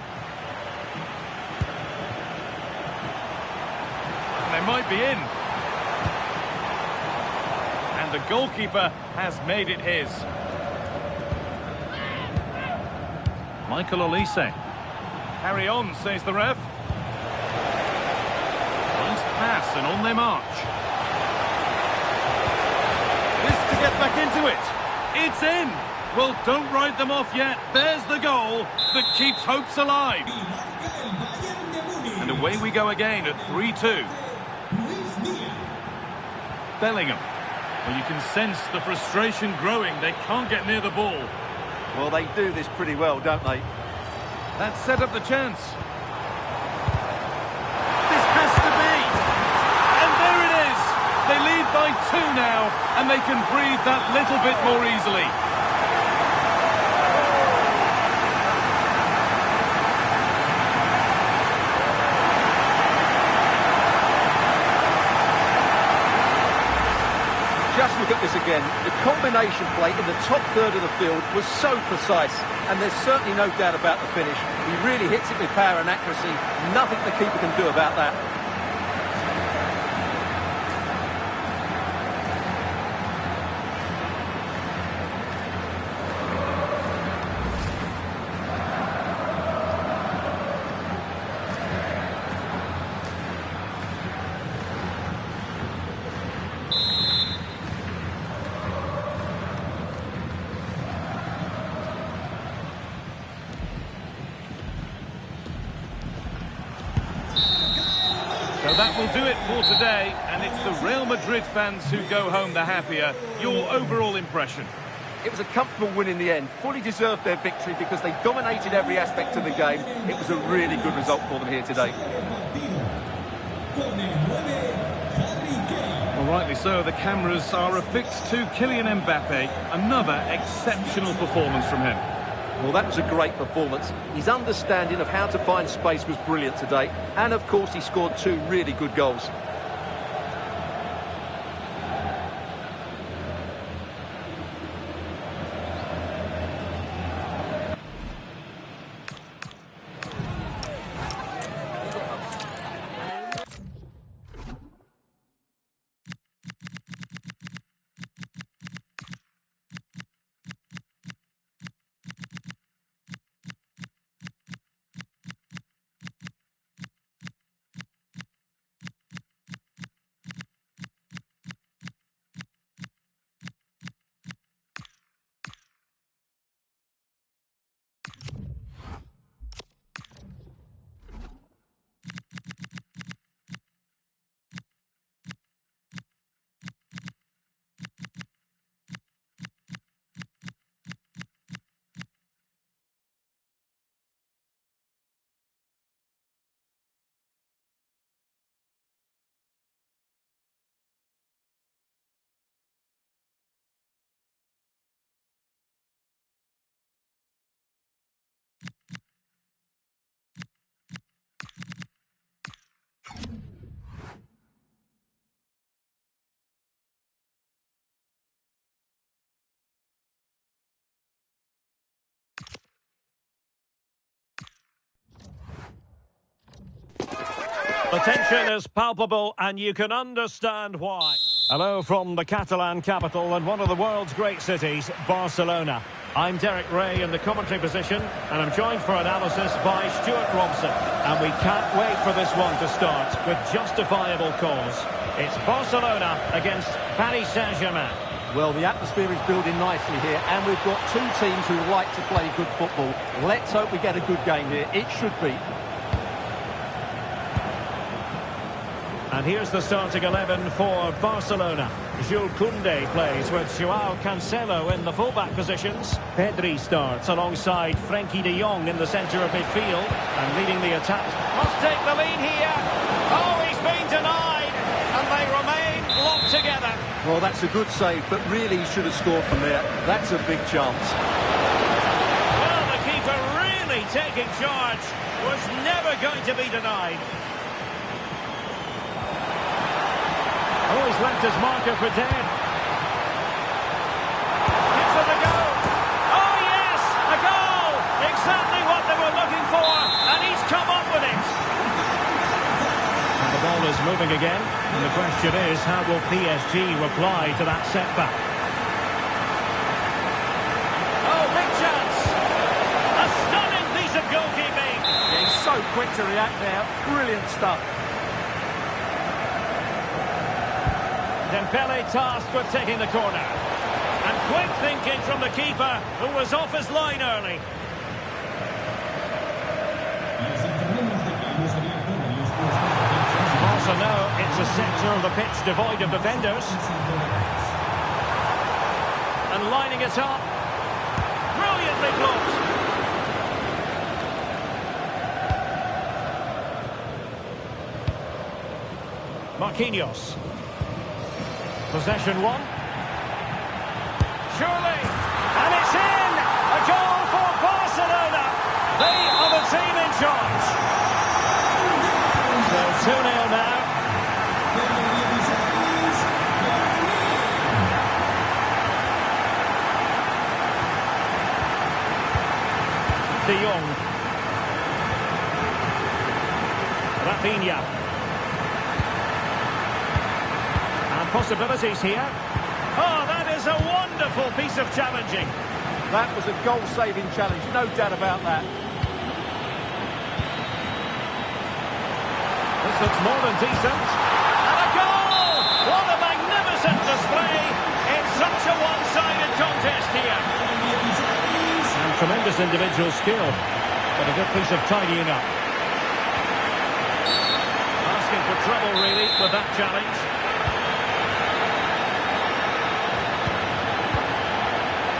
S5: They might be in. And the goalkeeper has made it his. Michael Olise. Carry on, says the ref. Nice pass and on their march. This to get back into it. It's in. Well, don't write them off yet. There's the goal that keeps hopes alive. And away we go again at 3-2. Bellingham. Well, you can sense the frustration growing. They can't get near the ball.
S2: Well, they do this pretty well, don't they?
S5: That set up the chance.
S2: This has to be!
S5: And there it is! They lead by 2 now, and they can breathe that little bit more easily.
S2: Just look at this again. The combination play in the top third of the field was so precise, and there's certainly no doubt about the finish. He really hits it with power and accuracy. Nothing the keeper can do about that.
S5: So that will do it for today, and it's the Real Madrid fans who go home the happier. Your overall impression?
S2: It was a comfortable win in the end. Fully deserved their victory because they dominated every aspect of the game. It was a really good result for them here today.
S5: Well, rightly so. The cameras are affixed to Kylian Mbappe. Another exceptional performance from him.
S2: Well, that was a great performance. His understanding of how to find space was brilliant today. And, of course, he scored 2 really good goals.
S1: The tension is palpable, and you can understand why. Hello from the Catalan capital and one of the world's great cities, Barcelona. I'm Derek Ray in the commentary position, and I'm joined for analysis by Stuart Robson. And we can't wait for this one to start with justifiable cause. It's Barcelona against Paris Saint-Germain.
S2: Well, the atmosphere is building nicely here, and we've got 2 teams who like to play good football. Let's hope we get a good game here. It should be.
S1: And here's the starting 11 for Barcelona. Jules Koundé plays with Joao Cancelo in the fullback positions. Pedri starts alongside Frenkie de Jong in the centre of midfield. And leading the attack. Must take the lead here. Oh, he's been denied. And they remain locked together.
S2: Well, that's a good save, but really he should have scored from there. That's a big chance.
S1: Well, the keeper really taking charge. Was never going to be denied. Oh, he's left his marker for dead. Gives it a go. Oh, yes! A goal! Exactly what they were looking for, and he's come up with it. And the ball is moving again, and the question is, how will PSG reply to that setback? Oh, big chance! A stunning piece of goalkeeping.
S2: Yeah, he's so quick to react there. Brilliant stuff.
S1: Dembele tasked with taking the corner. And quick thinking from the keeper, who was off his line early. Also know it's a sector of the pitch devoid of defenders. lining it up. Brilliantly blocked. Marquinhos. Possession one. Surely. And it's in! A goal for Barcelona. They are the team in charge. So 2-0 now. De Jong. Rafinha. And possibilities here. Oh, that is a wonderful piece of challenging.
S2: That was a goal-saving challenge, no doubt about that.
S1: This looks more than decent. And a goal! What a magnificent display in such a one-sided contest here. And tremendous individual skill, but a good piece of tidying up. Asking for trouble, really, with that challenge.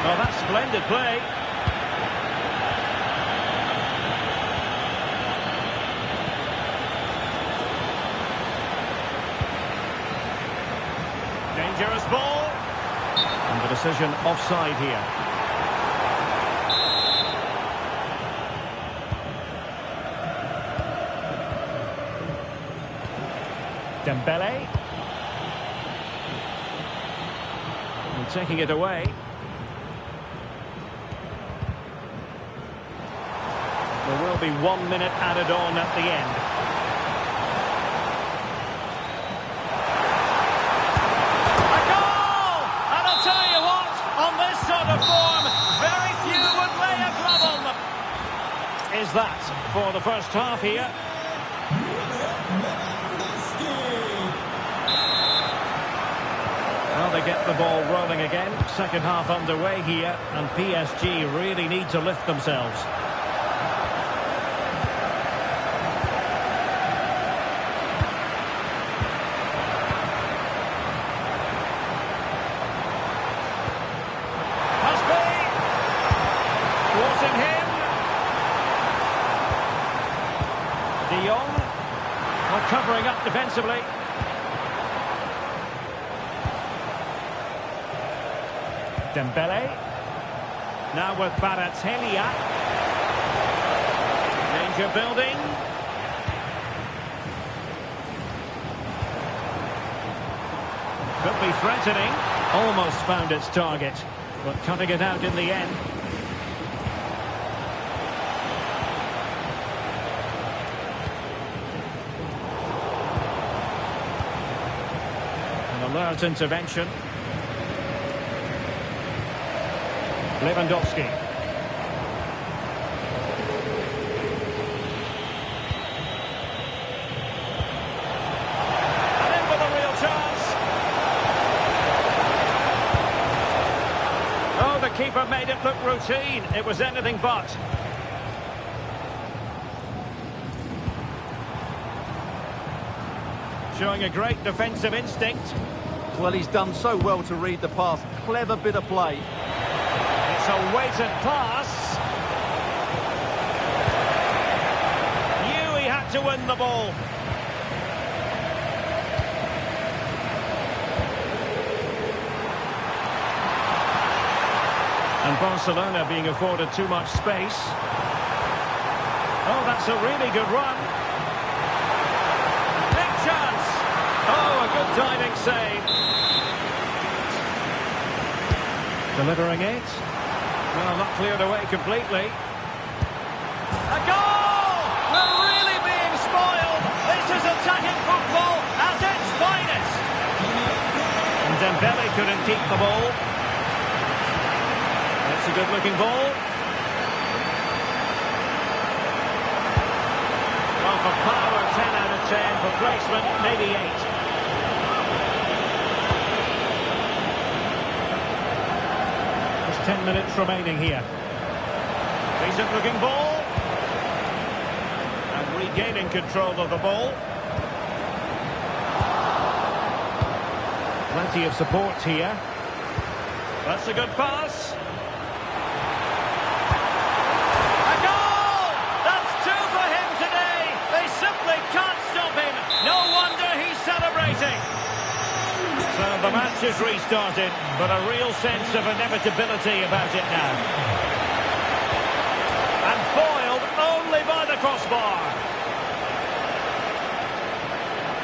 S1: Well, that's splendid play. Dangerous ball. And the decision offside here. Dembele. And taking it away. There will be 1 minute added on at the end. A goal! And I'll tell you what, on this sort of form, very few would lay a glove on them. Is that for the first half here? Well, they get the ball rolling again. Second half underway here, and PSG really need to lift themselves. De Jong, well, covering up defensively. Dembele. Now with Baratelia. Danger building. Could be threatening. Almost found its target, but cutting it out in the end. Alert intervention. Lewandowski. And in with a real chance. Oh, the keeper made it look routine. It was anything but. Showing a great defensive instinct.
S2: Well, he's done so well to read the pass. Clever bit of play.
S1: It's a weighted pass. Knew he had to win the ball. And Barcelona being afforded too much space. Oh, that's a really good run. Big chance. Oh, a good diving save. Delivering it. Well, not cleared away completely. A goal! We're really being spoiled. This is attacking football at its finest. And Dembele couldn't keep the ball. That's a good-looking ball. Well, for power, 10 out of 10. For placement, maybe 8. 10 minutes remaining here. Decent looking ball. And regaining control of the ball. Plenty of support here. That's a good pass. A goal! That's two for him today. They simply can't stop him. No wonder he's celebrating. So the match is restarted, but a real sense of inevitability about it now. And foiled only by the crossbar.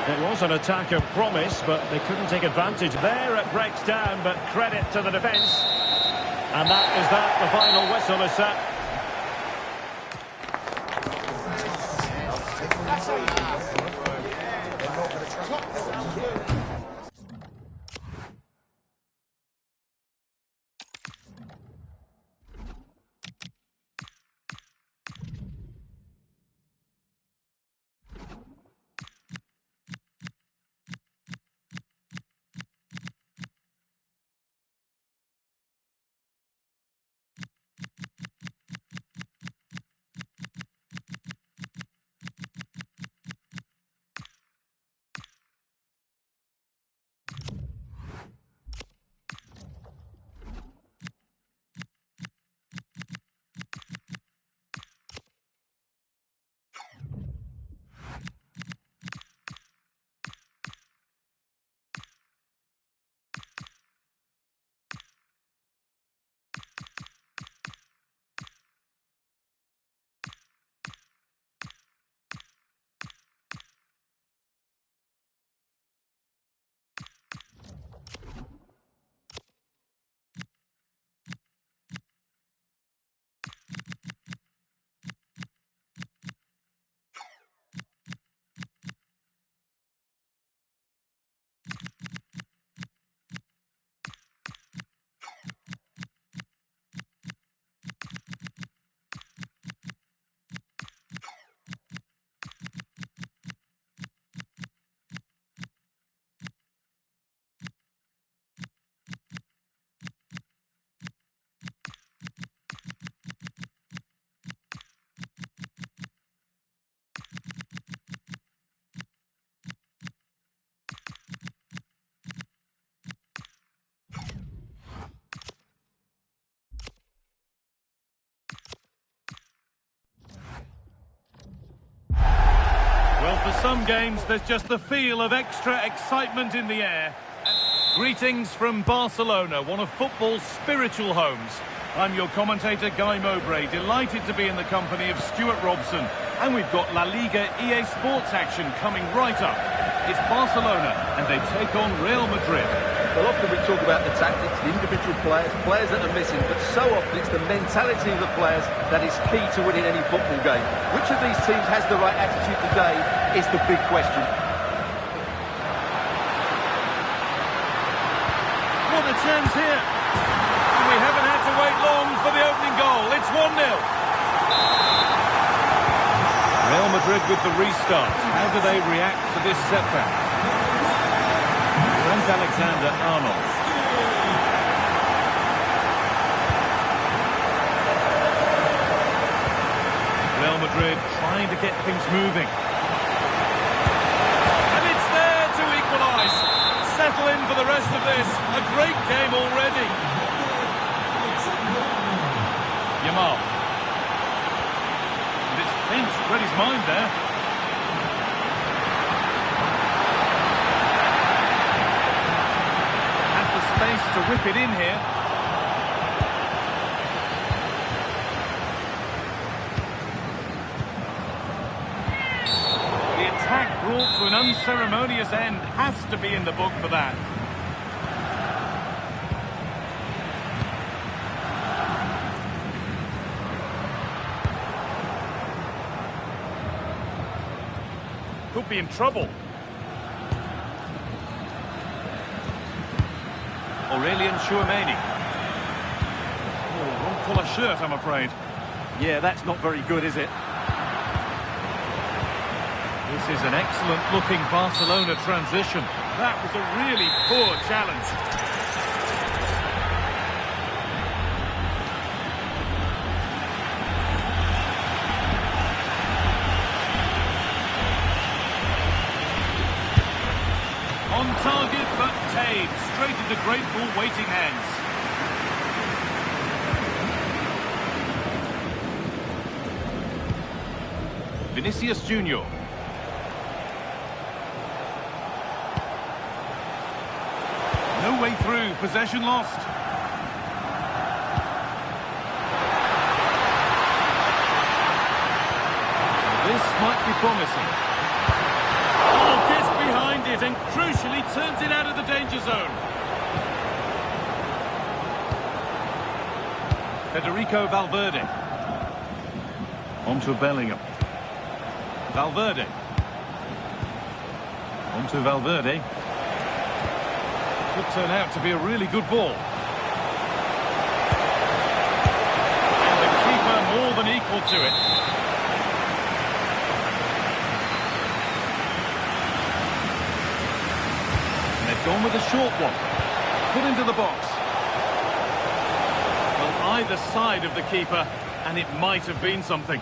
S1: It was an attack of promise, but they couldn't take advantage. There it breaks down, but credit to the defence. And that is that. The final whistle is set.
S5: Well, for some games, there's just the feel of extra excitement in the air. Greetings from Barcelona, one of football's spiritual homes. I'm your commentator, Guy Mowbray, delighted to be in the company of Stuart Robson. And we've got La Liga EA Sports action coming right up. It's Barcelona, and they take on Real Madrid.
S2: Well, often we talk about the tactics, the individual players, players that are missing, but so often it's the mentality of the players that is key to winning any football game. Which of these teams has the right attitude today is the big question.
S5: What a chance here. We haven't had to wait long for the opening goal. It's 1-0. Real Madrid with the restart. How do they react to this setback? Trent Alexander-Arnold. Real Madrid trying to get things moving. And it's there to equalise. Settle in for the rest of this. A great game already. Yamal. And it's Pinch read his mind there. Has the space to whip it in here. The attack brought to an unceremonious end has to be in the book for that. Could be in trouble. Aurelian Chouameni. Oh, wrong colour shirt, I'm afraid.
S2: Yeah, that's not very good, is it?
S5: This is an excellent-looking Barcelona transition. That was a really poor challenge. On target, but tame. Straight into great ball waiting hands. Vinicius Junior. No way through, possession lost. This might be promising. Oh, gets behind it and crucially turns it out of the danger zone. Federico Valverde. On to Bellingham. Valverde. On to Valverde. Could turn out to be a really good ball. And the keeper more than equal to it. And they've gone with a short one. Put into the box. Well, either side of the keeper, and it might have been something.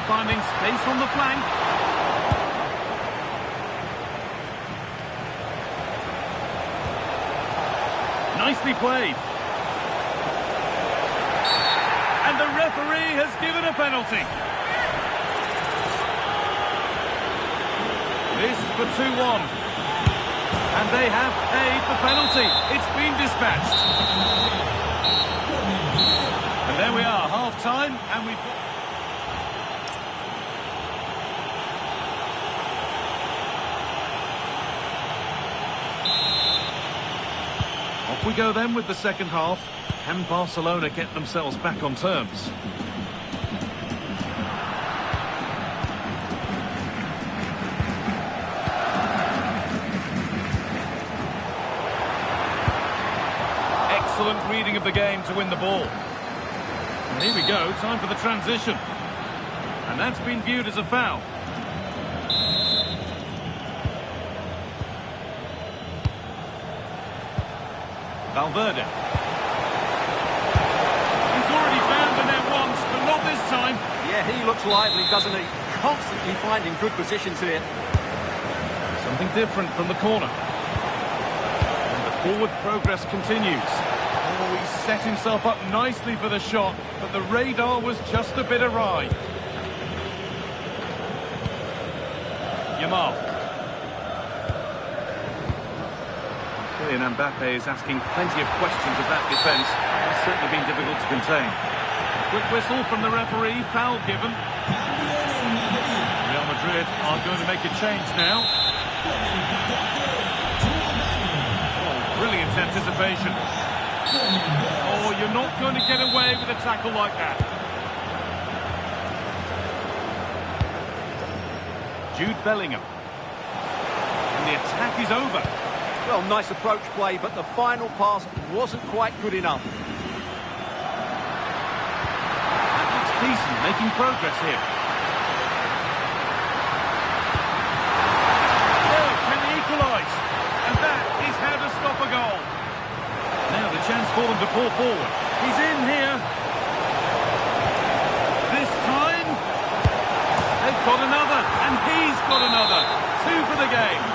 S5: Finding space on the flank. Nicely played. And the referee has given a penalty. This for 2-1. And they have paid the penalty. It's been dispatched. And there we are, half-time, and we've... Off we go then with the second half. Can Barcelona get themselves back on terms? Excellent reading of the game to win the ball. And here we go, time for the transition. And that's been viewed as a foul. Valverde. He's already found the net once, but not this time.
S2: Yeah, he looks lively, doesn't he? Constantly finding good positions here.
S5: Something different from the corner. And the forward progress continues. Oh, he set himself up nicely for the shot, but the radar was just a bit awry. Yamal. And Mbappe is asking plenty of questions of that defence. It's certainly been difficult to contain. Quick whistle from the referee, foul given. Real Madrid are going to make a change now. Oh, brilliant anticipation. Oh, you're not going to get away with a tackle like that. Jude Bellingham. And the attack is over.
S2: Well, nice approach play, but the final pass wasn't quite good enough.
S5: That looks decent, making progress here. Oh, can they equalise? And that is how to stop a goal. Now the chance for them to pull forward. He's in here. This time, they've got another, and he's got another. 2 for the game.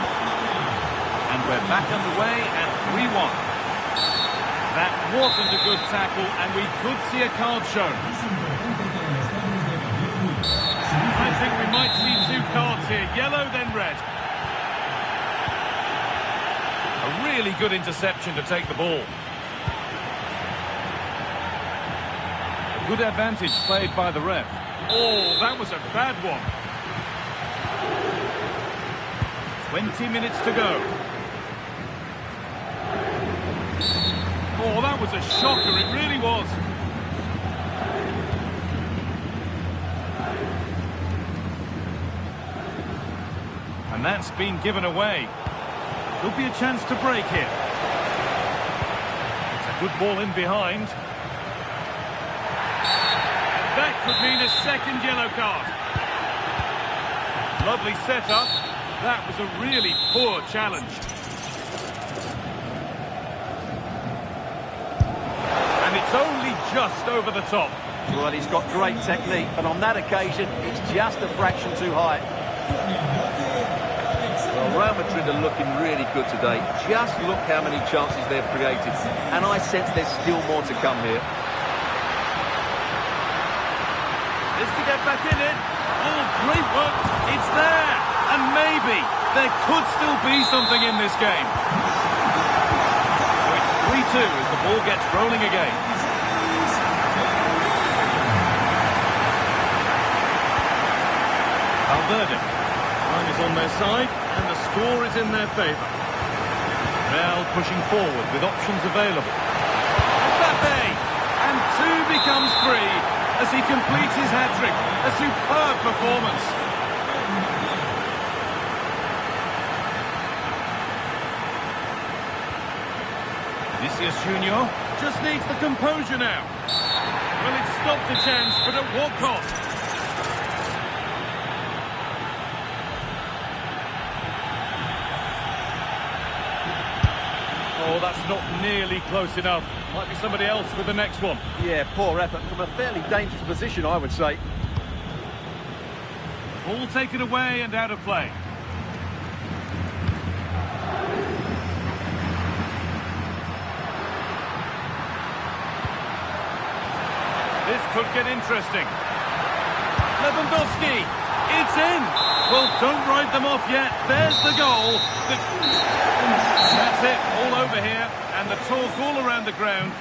S5: And we're back underway at 3-1. That wasn't a good tackle, and we could see a card shown. I think we might see 2 cards here, yellow then red. A really good interception to take the ball. A good advantage played by the ref. Oh, that was a bad one. 20 minutes to go. Oh, that was a shocker, it really was. And that's been given away. Could be a chance to break here. It's a good ball in behind. That could mean a second yellow card. Lovely setup. That was a really poor challenge. And it's only just over the top.
S2: Well, he's got great technique, but on that occasion, it's just a fraction too high. Well, Real Madrid are looking really good today. Just look how many chances they've created. And I sense there's still more to come here.
S5: Is to get back in it. Oh, great work. It's there. And maybe there could still be something in this game. So it's 3-2 as the ball gets rolling again. Valverde. Time is on their side, and the score is in their favour. Real pushing forward with options available. Mbappe! And 2 becomes 3 as he completes his hat-trick. A superb performance. Vinicius Junior just needs the composure now. Well, it stopped a chance, but at what cost? Oh, that's not nearly close enough. Might be somebody else with the next one.
S2: Yeah, poor effort from a fairly dangerous position, I would say.
S5: Ball taken away and out of play. This could get interesting. Lewandowski, it's in. Well, don't write them off yet. There's the goal. That's it, all over here, and the talk all around the ground.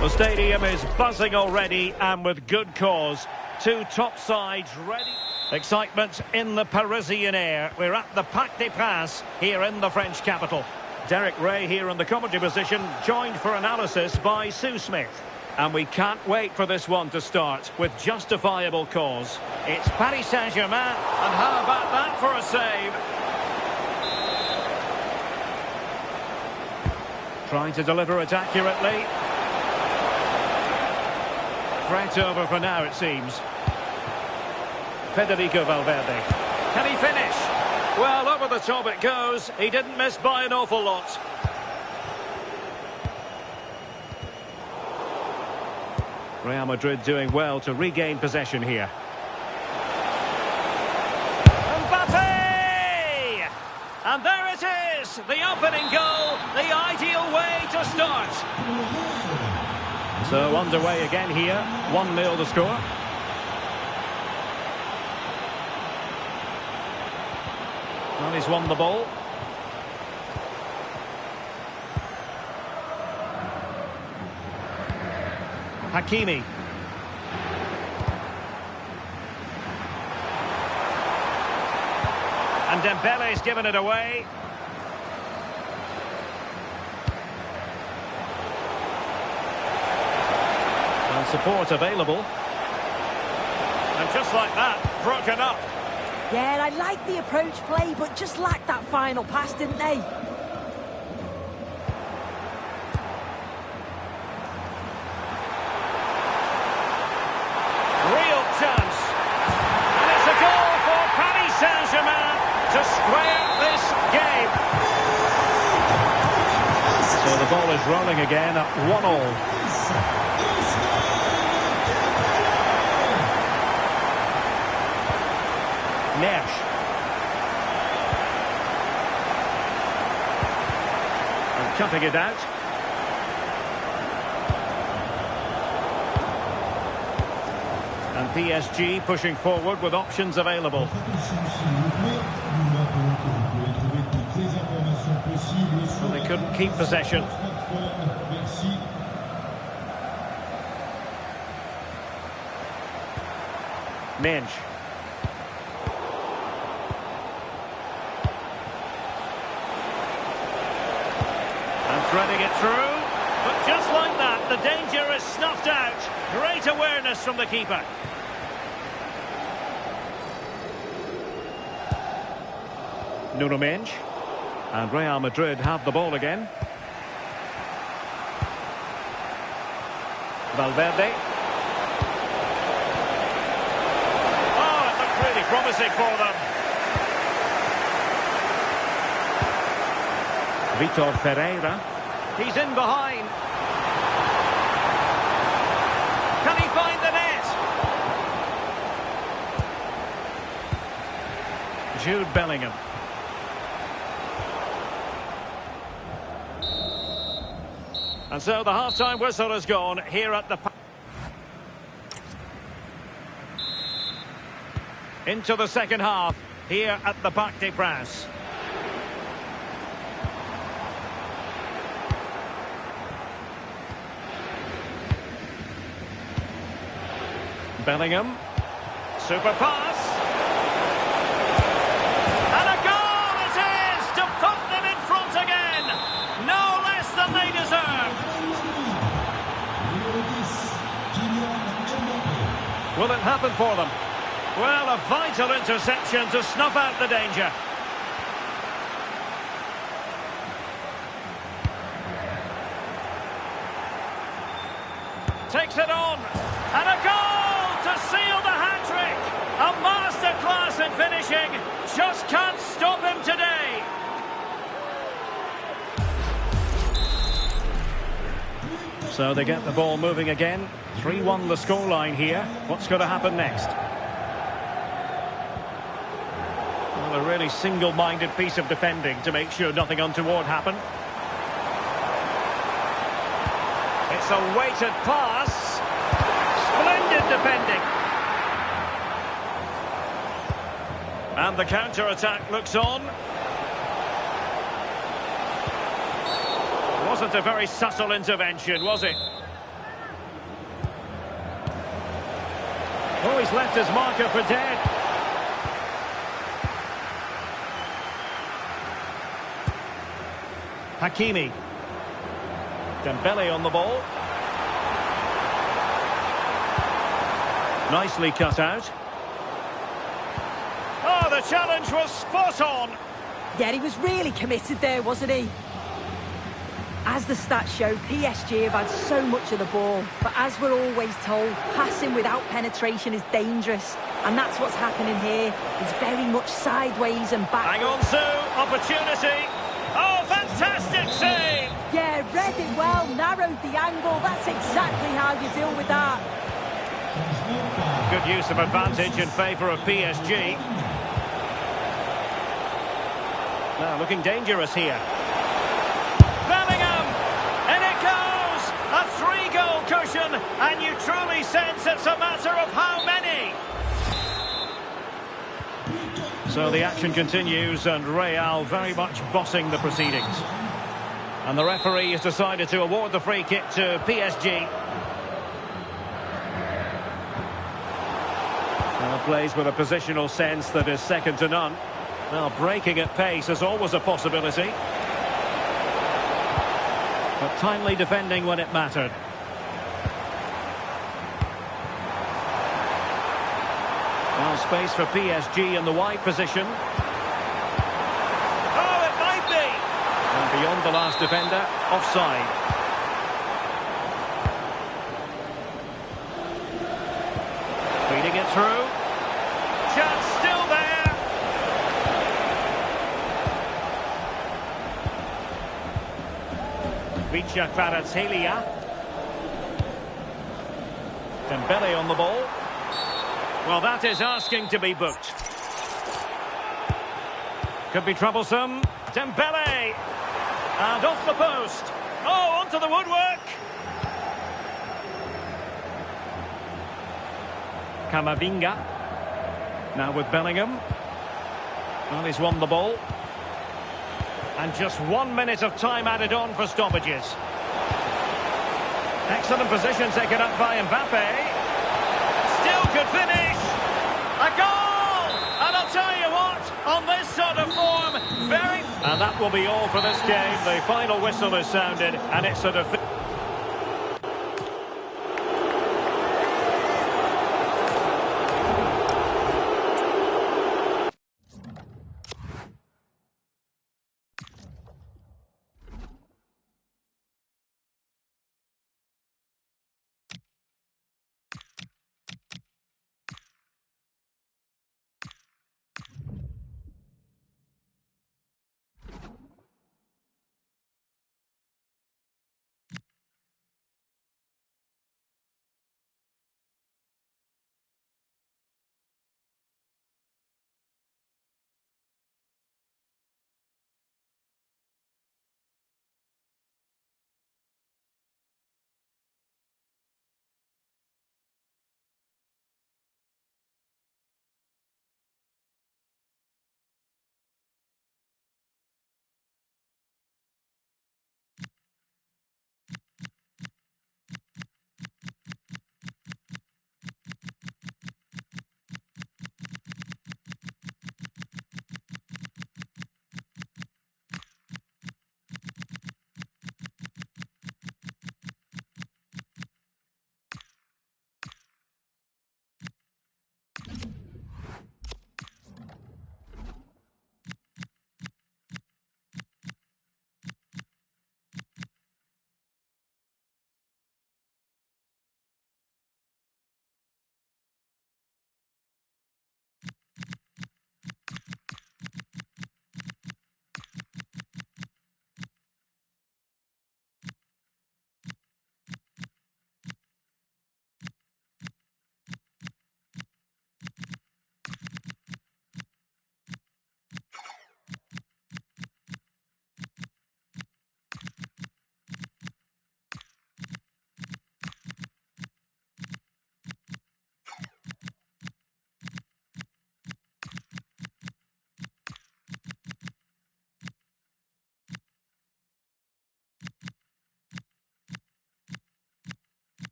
S1: The stadium is buzzing already, and with good cause. 2 top sides ready. Excitement in the Parisian air. We're at the Parc des Princes here in the French capital. Derek Ray here in the commentary position, joined for analysis by Sue Smith. And we can't wait for this one to start with justifiable cause. It's Paris Saint-Germain, and how about that for a save? Trying to deliver it accurately. Threat over for now, it seems. Federico Valverde. Can he finish? Well, over the top it goes. He didn't miss by an awful lot. Real Madrid doing well to regain possession here. Mbappe! And there it is! The opening goal, the ideal way to start. So underway again here, 1-0 the score. Well, he's won the ball. Hakimi. And Dembele's given it away. And support available. And just like that, broken up.
S3: Yeah, I like the approach play, but just lacked that final pass, didn't they?
S1: Real chance. And it's a goal for Paris Saint-Germain to square this game. So the ball is rolling again at 1-1. Nash. And cutting it out. And PSG pushing forward with options available. Well, they couldn't keep possession. Minge. Threading it through, but just like that, the danger is snuffed out. Great awareness from the keeper. Nuno Mendes. And Real Madrid have the ball again. Valverde. Oh, it looked really promising for them. Vitor Ferreira. He's in behind. Can he find the net? Jude Bellingham. And so the half-time whistle has gone here at the... Into the second half here at the Parc des Princes. Bellingham. Super pass. And a goal it is to put them in front again. No less than they deserve. Will it happen for them? Well, a vital interception to snuff out the danger. Takes it on. And a goal to seal the hat-trick. A masterclass in finishing. Just can't stop him today. So they get the ball moving again. 3-1 the scoreline here. What's going to happen next? Well, a really single-minded piece of defending to make sure nothing untoward happened. It's a weighted pass. Splendid defending. And the counter-attack looks on. Wasn't a very subtle intervention, was it? Oh, he's left his marker for dead. Hakimi. Dembele on the ball. Nicely cut out. Oh, the challenge was spot on.
S3: Yeah, he was really committed there, wasn't he? As the stats show, PSG have had so much of the ball, but as we're always told, passing without penetration is dangerous, and that's what's happening here. It's very much sideways and back.
S1: Hang on, Sue. Opportunity. Oh, fantastic save.
S3: Yeah, read it well, narrowed the angle. That's exactly how you deal with that.
S1: Good use of advantage in favour of PSG. Now looking dangerous here. Bellingham! And it goes! A 3-goal cushion, and you truly sense it's a matter of how many. So the action continues, and Real very much bossing the proceedings. And the referee has decided to award the free kick to PSG. Plays with a positional sense that is second to none. Well, breaking at pace is always a possibility. But timely defending when it mattered. Well, Now space for PSG in the wide position. Oh, it might be! And beyond the last defender, offside. Feeding it through. Chance still there. Vicha Kvaratskhelia. Dembele on the ball. Well, that is asking to be booked. Could be troublesome. Dembele! And off the post. Oh, onto the woodwork. Camavinga. Now with Bellingham. Well, he's won the ball. And just 1 minute of time added on for stoppages. Excellent position taken up by Mbappe. Still could finish. A goal! And I'll tell you what, on this sort of form, very... And that will be all for this game. The final whistle is sounded, and it's sort of...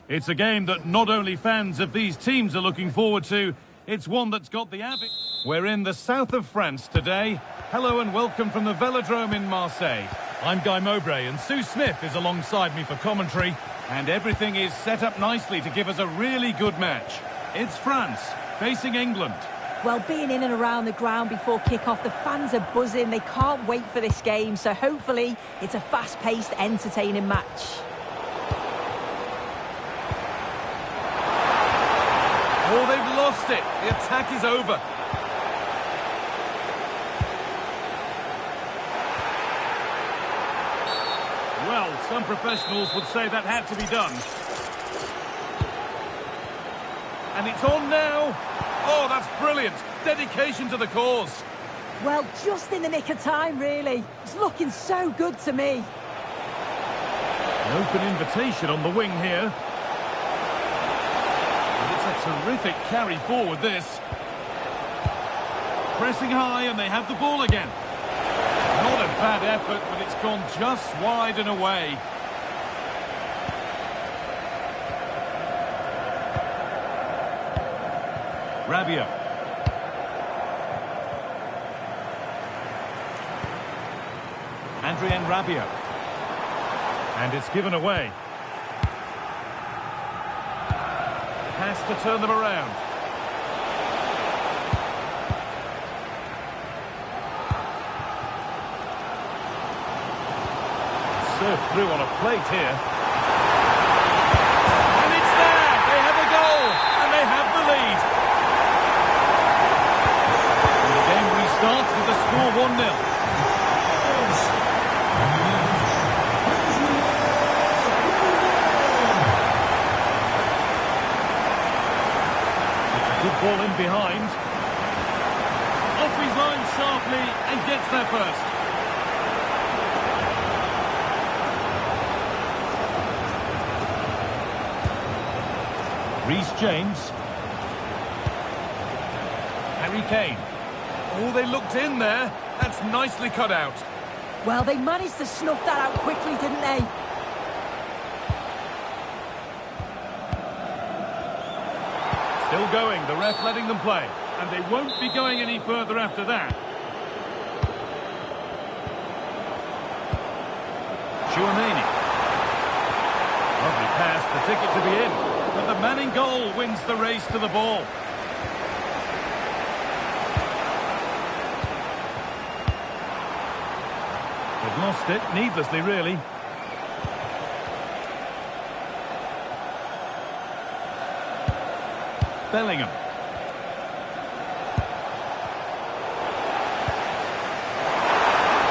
S5: It's a game that not only fans of these teams are looking forward to, it's one that's got the avid. We're in the south of France today. Hello and welcome from the Velodrome in Marseille. I'm Guy Mowbray and Sue Smith is alongside me for commentary. And everything is set up nicely to give us a really good match. It's France facing England.
S3: Well, being in and around the ground before kick-off, the fans are buzzing. They can't wait for this game. So hopefully it's a fast-paced, entertaining match.
S5: Oh, they've lost it. The attack is over. Well, some professionals would say that had to be done. And it's on now. Oh, that's brilliant. Dedication to the cause.
S3: Well, just in the nick of time, really. It's looking so good to me.
S5: An open invitation on the wing here. Terrific carry forward, this. Pressing high, and they have the ball again. Not a bad effort, but it's gone just wide and away. Rabiot. Adrien Rabiot. And it's given away. Has to turn them around. Served through on a plate here. And it's there! They have a goal! And they have the lead. And the game restarts with the score 1-0. Good ball in behind. Off his line sharply and gets there first. Reece James. Harry Kane. Oh, they looked in there. That's nicely cut out.
S3: Well, they managed to snuff that out quickly, didn't they?
S5: Still going, the ref letting them play. And they won't be going any further after that. Chouameni. Lovely pass, the ticket to be in. But the man in goal wins the race to the ball. They've lost it, needlessly really. Bellingham.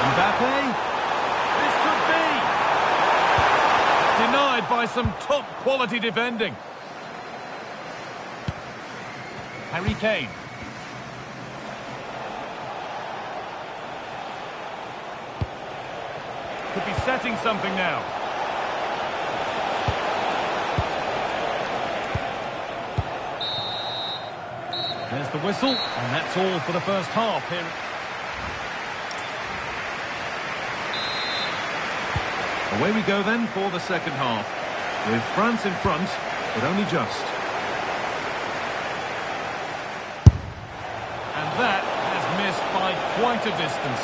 S5: Mbappe. This could be. Denied by some top quality defending. Harry Kane. Could be setting something now. There's the whistle, and that's all for the first half here. Away we go then for the second half, with France in front, but only just. And that has missed by quite a distance.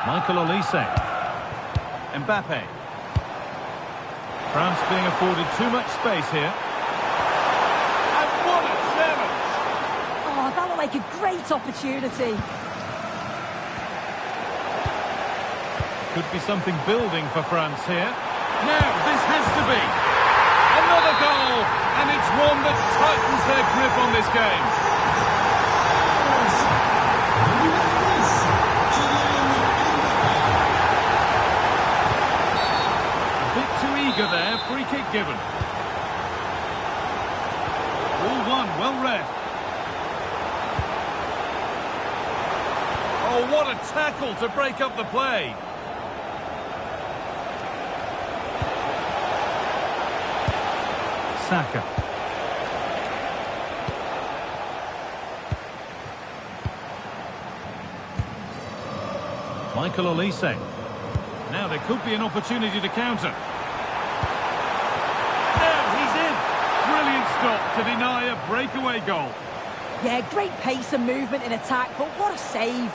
S5: Michael Olise. Mbappe. France being afforded too much space here. And what a challenge!
S3: Oh, that looked like a great opportunity.
S5: Could be something building for France here. Now, this has to be. Another goal! And it's one that tightens their grip on this game. There, free kick given. All one, well read. Oh, what a tackle to break up the play. Saka. Michael Olise. Now there could be an opportunity to counter. Stop to deny a breakaway goal.
S3: Yeah, great pace and movement in attack, but what a save.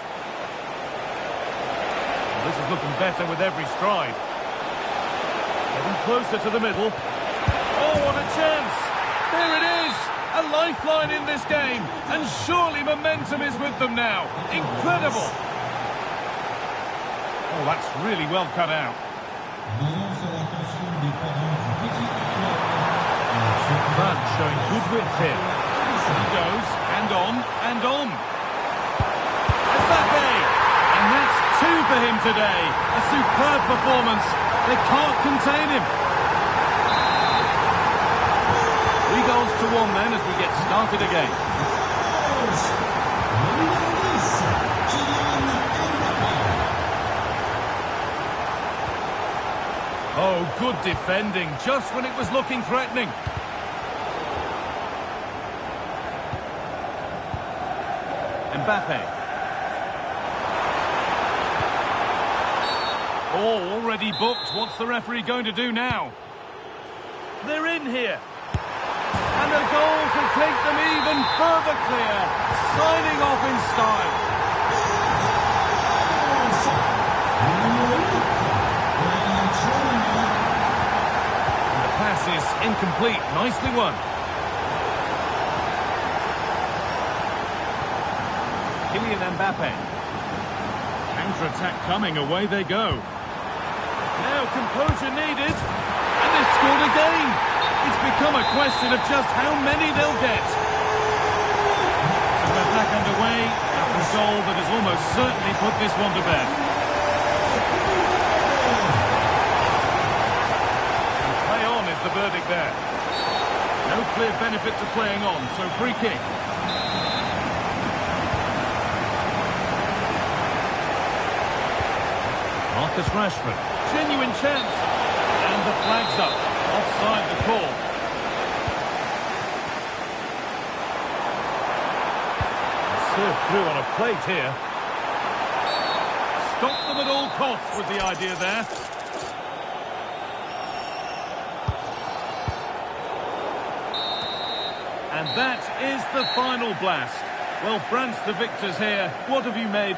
S5: Well, this is looking better with every stride. Getting closer to the middle. Oh, what a chance! There it is! A lifeline in this game, and surely momentum is with them now. Incredible! Oh, that's really well cut out. France showing good width here. He goes, and on, and on. Mbappe! And that's two for him today. A superb performance. They can't contain him. 3-1 then as we get started again. Oh, good defending, just when it was looking threatening. Mbappe. Oh, already booked. What's the referee going to do now? They're in here. And a goal to take them even further clear, signing off in style. The pass is incomplete, nicely won. Kylian Mbappe. Counter-attack coming, away they go. Now composure needed, and they've scored again. It's become a question of just how many they'll get. So they're back underway after a goal that has almost certainly put this one to bed. And play on is the verdict there. No clear benefit to playing on, so free kick. Marcus Rashford. Genuine chance. And the flag's up. Offside the call. Served through on a plate here. Stop them at all costs was the idea there. And that is the final blast. Well, France the victors here. What have you made?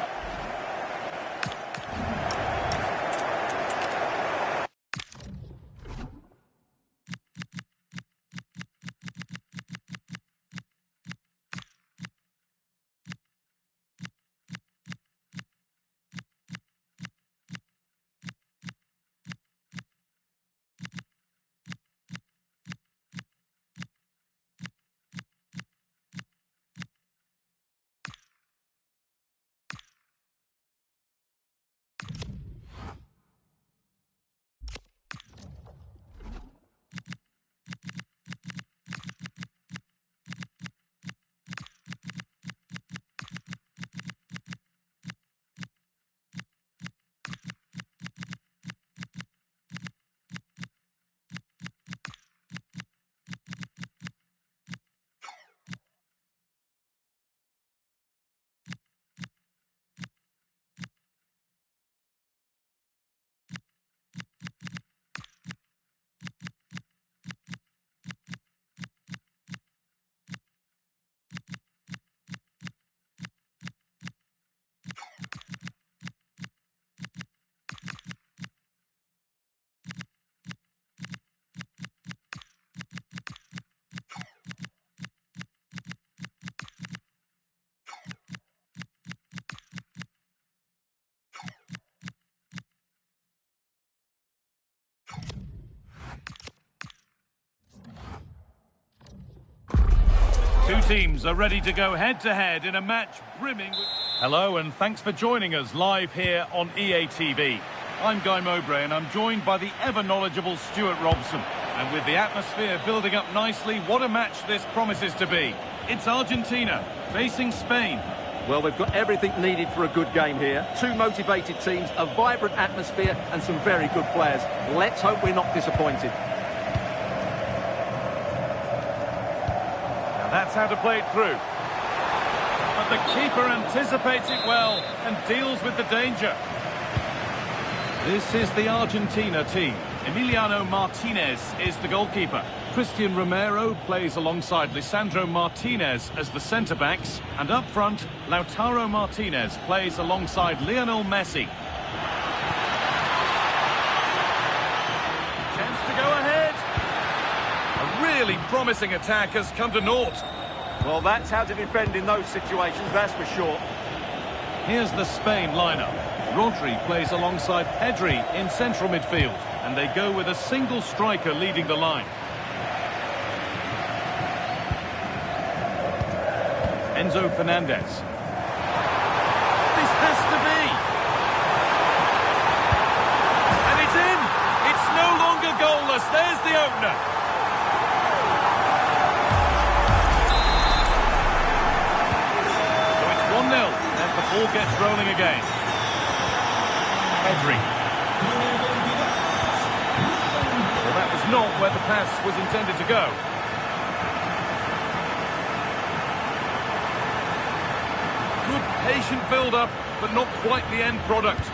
S5: Two teams are ready to go head-to-head in a match brimming with... Hello and thanks for joining us live here on EA TV. I'm Guy Mowbray and I'm joined by the ever-knowledgeable Stuart Robson. And with the atmosphere building up nicely, what a match this promises to be. It's Argentina facing Spain.
S2: Well, they've got everything needed for a good game here. Two motivated teams, a vibrant atmosphere and some very good players. Let's hope we're not disappointed.
S5: That's how to play it through. But the keeper anticipates it well and deals with the danger. This is the Argentina team. Emiliano Martinez is the goalkeeper. Christian Romero plays alongside Lisandro Martinez as the centre-backs. And up front, Lautaro Martinez plays alongside Lionel Messi. Chance to go ahead. A really promising attack has come to naught.
S2: Well, that's how to defend in those situations, that's for sure.
S5: Here's the Spain lineup. Rodri plays alongside Pedri in central midfield, and they go with a single striker leading the line. Enzo Fernandez. This has to be. And it's in. It's no longer goalless. There's the opener. So it's 1-0 as the ball gets rolling again. Pedri. Well, that was not where the pass was intended to go. Good patient build-up, but not quite the end product.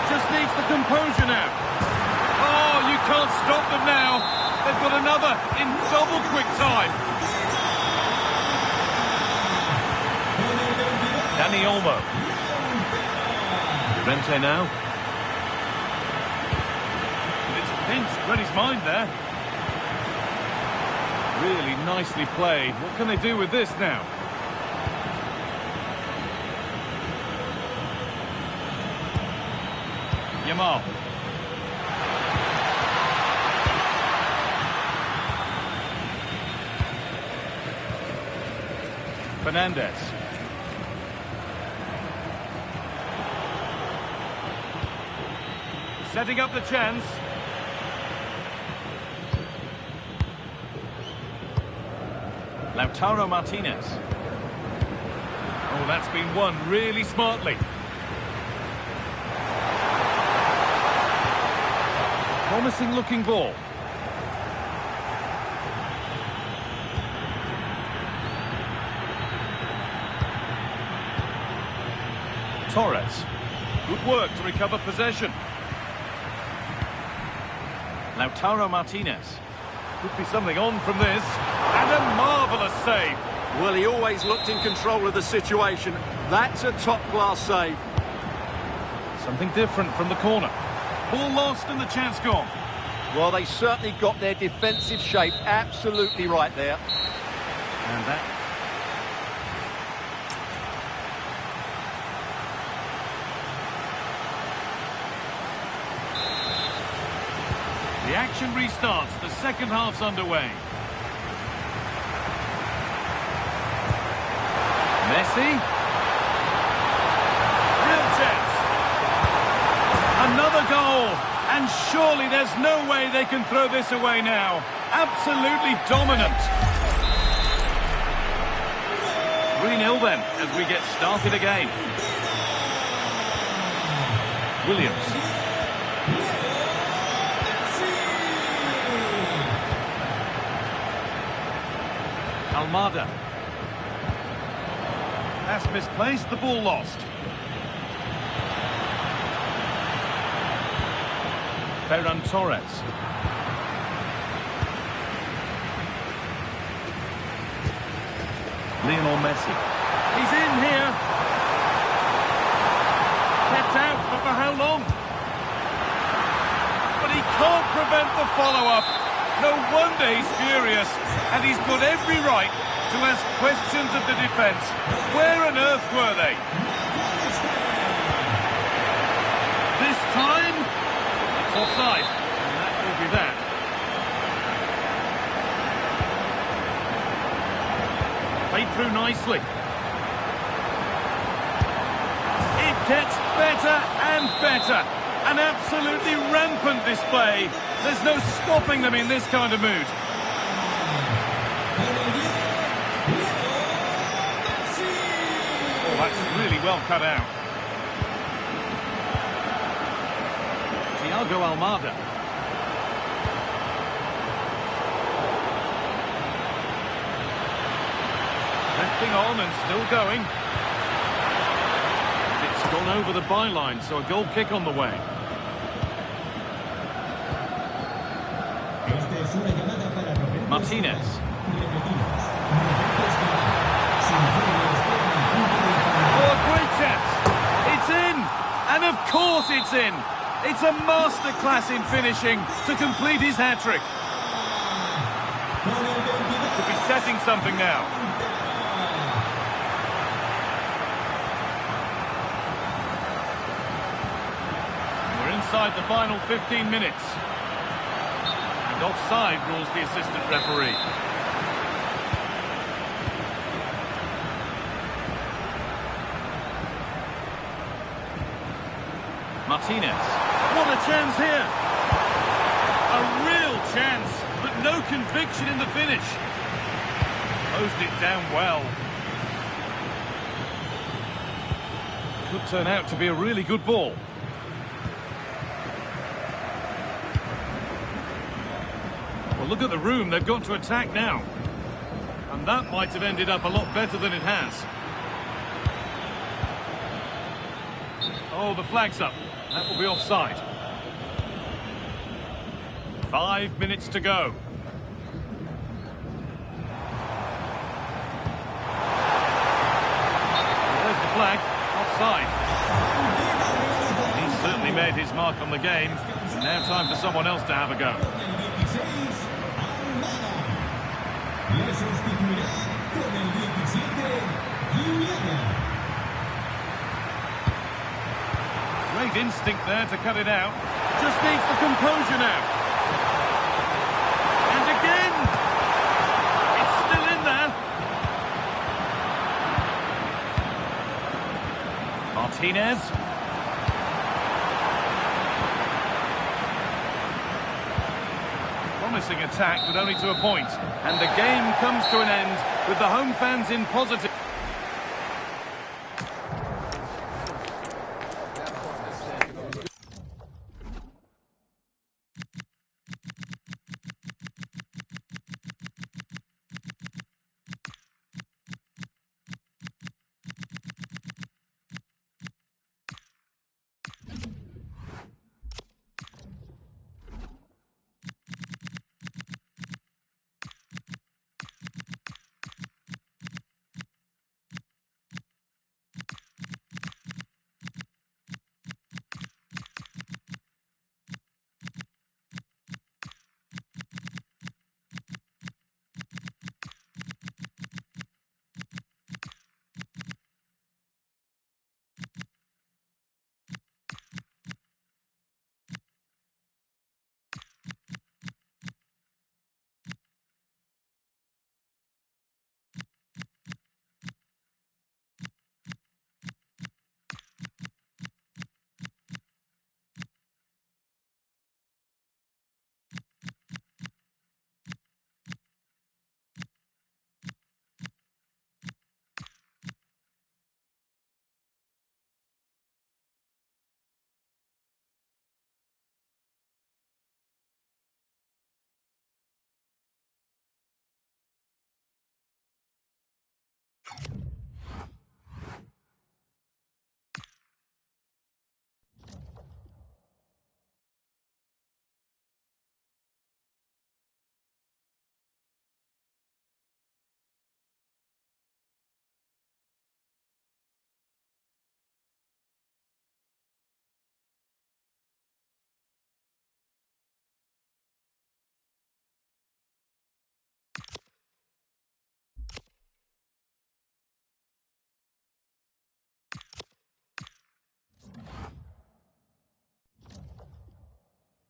S5: Just needs the composure now. Oh, can't stop them now. They've got another in double quick time. Dani Olmo. Llorente now. And it's pinched, read his mind there. Really nicely played. What can they do with this now? Yamal. Fernandez. Setting up the chance. Lautaro Martinez. Oh, that's been won really smartly. Promising looking ball. Torres. Good work to recover possession. Lautaro Martinez. Could be something on from this. And a marvellous save.
S2: Well, he always looked in control of the situation. That's a top-class save.
S5: Something different from the corner. Ball lost and the chance gone.
S2: Well, they certainly got their defensive shape absolutely right there.
S5: And that... The action restarts. The second half's underway. Messi. Real chance. Another goal. And surely there's no way they can throw this away now. Absolutely dominant. 3-0 then, as we get started again. Williams. Almada. Pass misplaced, the ball lost. Ferran Torres. Lionel Messi. He's in here. Kept out, but for how long? But he can't prevent the follow-up. No wonder he's furious, and he's got every right to ask questions of the defence. Where on earth were they? This time, it's offside, and that will be that. Played through nicely. It gets better and better. An absolutely rampant display. There's no stopping them in this kind of mood. Oh, that's really well cut out. Thiago Almada. Lifting on and still going. It's gone over the byline, so a goal kick on the way. Martinez. Oh, a great chance. It's in. And of course it's in. It's a masterclass in finishing to complete his hat-trick. Could be setting something now. We're inside the final 15 minutes. Offside rules the assistant referee. Martinez. What a chance here. A real chance, but no conviction in the finish. Closed it down well. Could turn out to be a really good ball. Look at the room they've got to attack now. And that might have ended up a lot better than it has. Oh, the flag's up. That will be offside. 5 minutes to go. There's the flag. Offside. He's certainly made his mark on the game. Now time for someone else to have a go. Great instinct there to cut it out. Just needs the composure now. And again! It's still in there. Martinez. Promising attack, but only to a point. And the game comes to an end with the home fans in positive.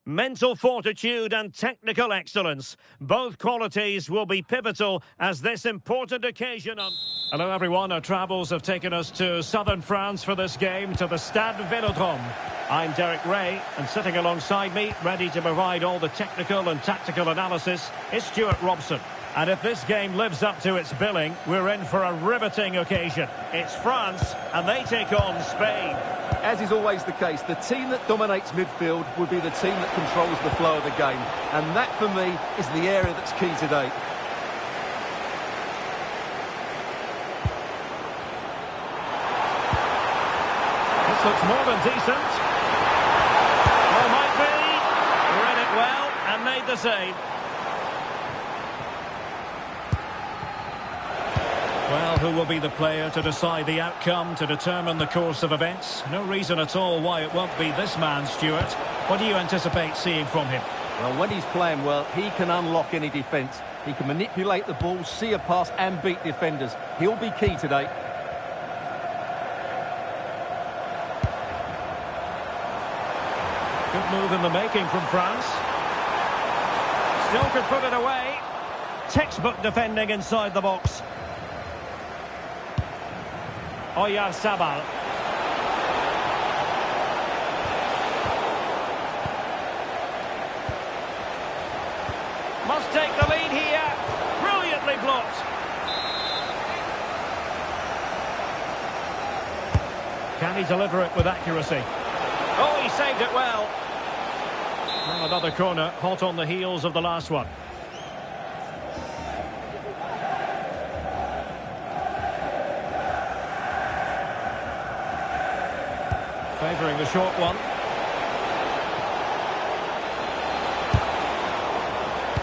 S1: Mental fortitude and technical excellence. Both qualities will be pivotal as this important occasion on... Hello everyone, our travels have taken us to southern France for this game, to the Stade Vélodrome. I'm Derek Ray, and sitting alongside me, ready to provide all the technical and tactical analysis, is Stuart Robson. And if this game lives up to its billing, we're in for a riveting occasion. It's France, and they take on Spain.
S2: As is always the case, the team that dominates midfield will be the team that controls the flow of the game. And that, for me, is the area that's key today.
S1: This looks more than decent. Well, might be. Read it well and made the save. Well, who will be the player to decide the outcome, to determine the course of events? No reason at all why it won't be this man, Stuart. What do you anticipate seeing from him?
S2: Well, when he's playing well, he can unlock any defence. He can manipulate the ball, see a pass and beat defenders. He'll be key today.
S1: Good move in the making from France. Still could put it away. Textbook defending inside the box. Oyarzabal. Must take the lead here. Brilliantly blocked. Can he deliver it with accuracy? Oh, he saved it well. Well, another corner, hot on the heels of the last one. Favouring the short one.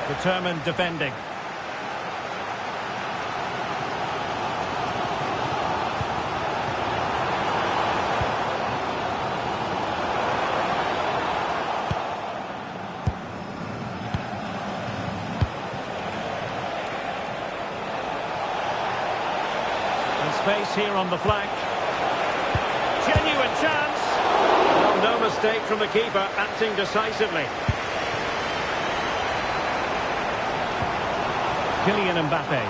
S1: Determined defending. And space here on the flank. Genuine chance. Well, no mistake from the keeper, acting decisively. Kylian Mbappe.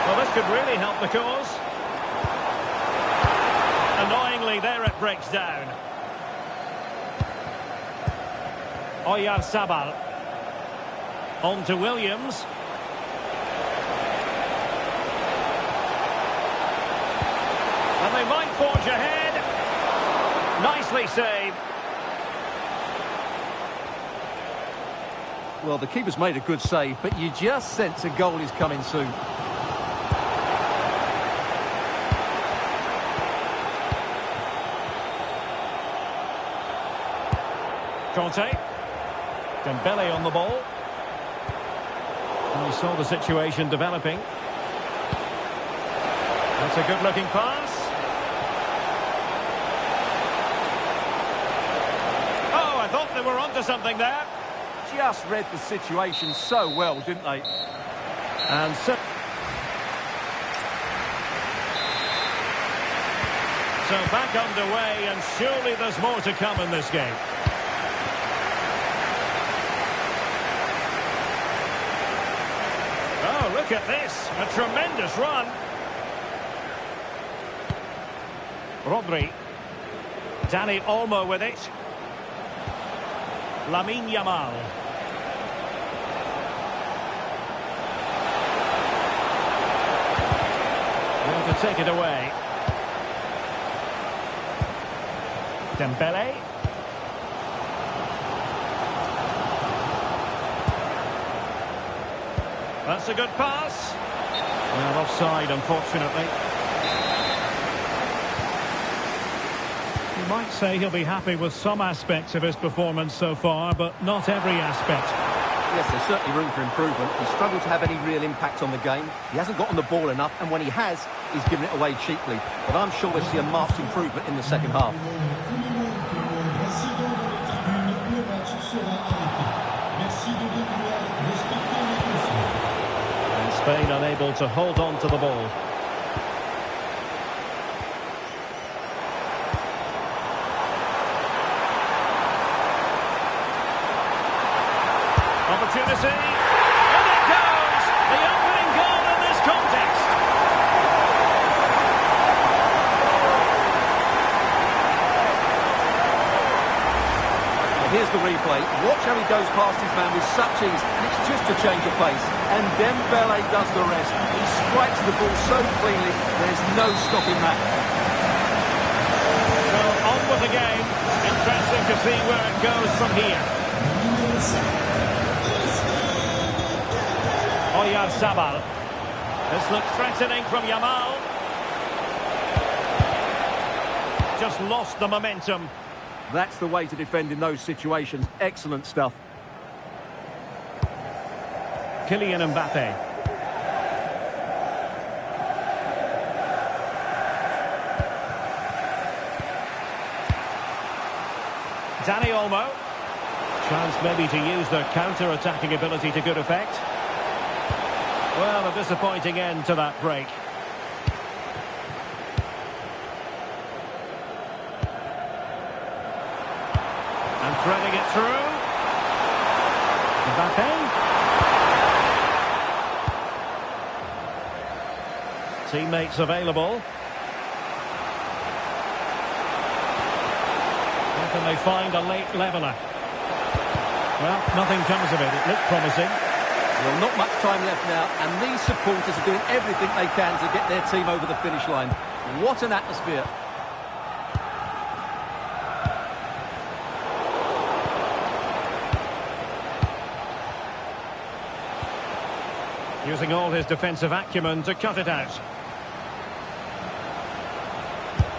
S1: Well, this could really help the cause. Annoyingly, there it breaks down. Oyarzabal. On to Williams. And they might forge ahead. Nicely saved.
S2: Well, the keeper's made a good save, but you just sense a goal is coming soon.
S1: Conte. Dembele on the ball. And we saw the situation developing. That's a good-looking pass. Oh, I thought they were onto something there.
S2: Just read the situation so well, didn't they?
S1: And so back underway, and surely there's more to come in this game. Oh, look at this. A tremendous run. Rodri. Dani Olmo with it. Lamine Yamal. Going to take it away. Dembele. That's a good pass. Well, offside, unfortunately. You might say he'll be happy with some aspects of his performance so far, but not every aspect.
S2: Yes, there's certainly room for improvement. He's struggled to have any real impact on the game. He hasn't got on the ball enough, and when he has, he's given it away cheaply. But I'm sure we'll see a marked improvement in the second half.
S1: And Spain unable to hold on to the ball. Opportunity, and it goes! The opening goal in this contest.
S2: Well, here's the replay. Watch how he goes past his man with such ease, and it's just a change of pace. And Dembele does the rest. He strikes the ball so cleanly, there's no stopping that.
S1: So on with the game. Interesting to see where it goes from here. Oyarzabal. This looks threatening from Yamal. Just lost the momentum.
S2: That's the way to defend in those situations. Excellent stuff.
S1: Kylian Mbappe. Dani Olmo. Chance maybe to use their counter-attacking ability to good effect. Well, a disappointing end to that break. And threading it through. Mbappe. Teammates available. How can they find a late leveller? Well, nothing comes of it. It looked promising.
S2: Well, not much time left now, and these supporters are doing everything they can to get their team over the finish line. What an atmosphere.
S1: Using all his defensive acumen to cut it out.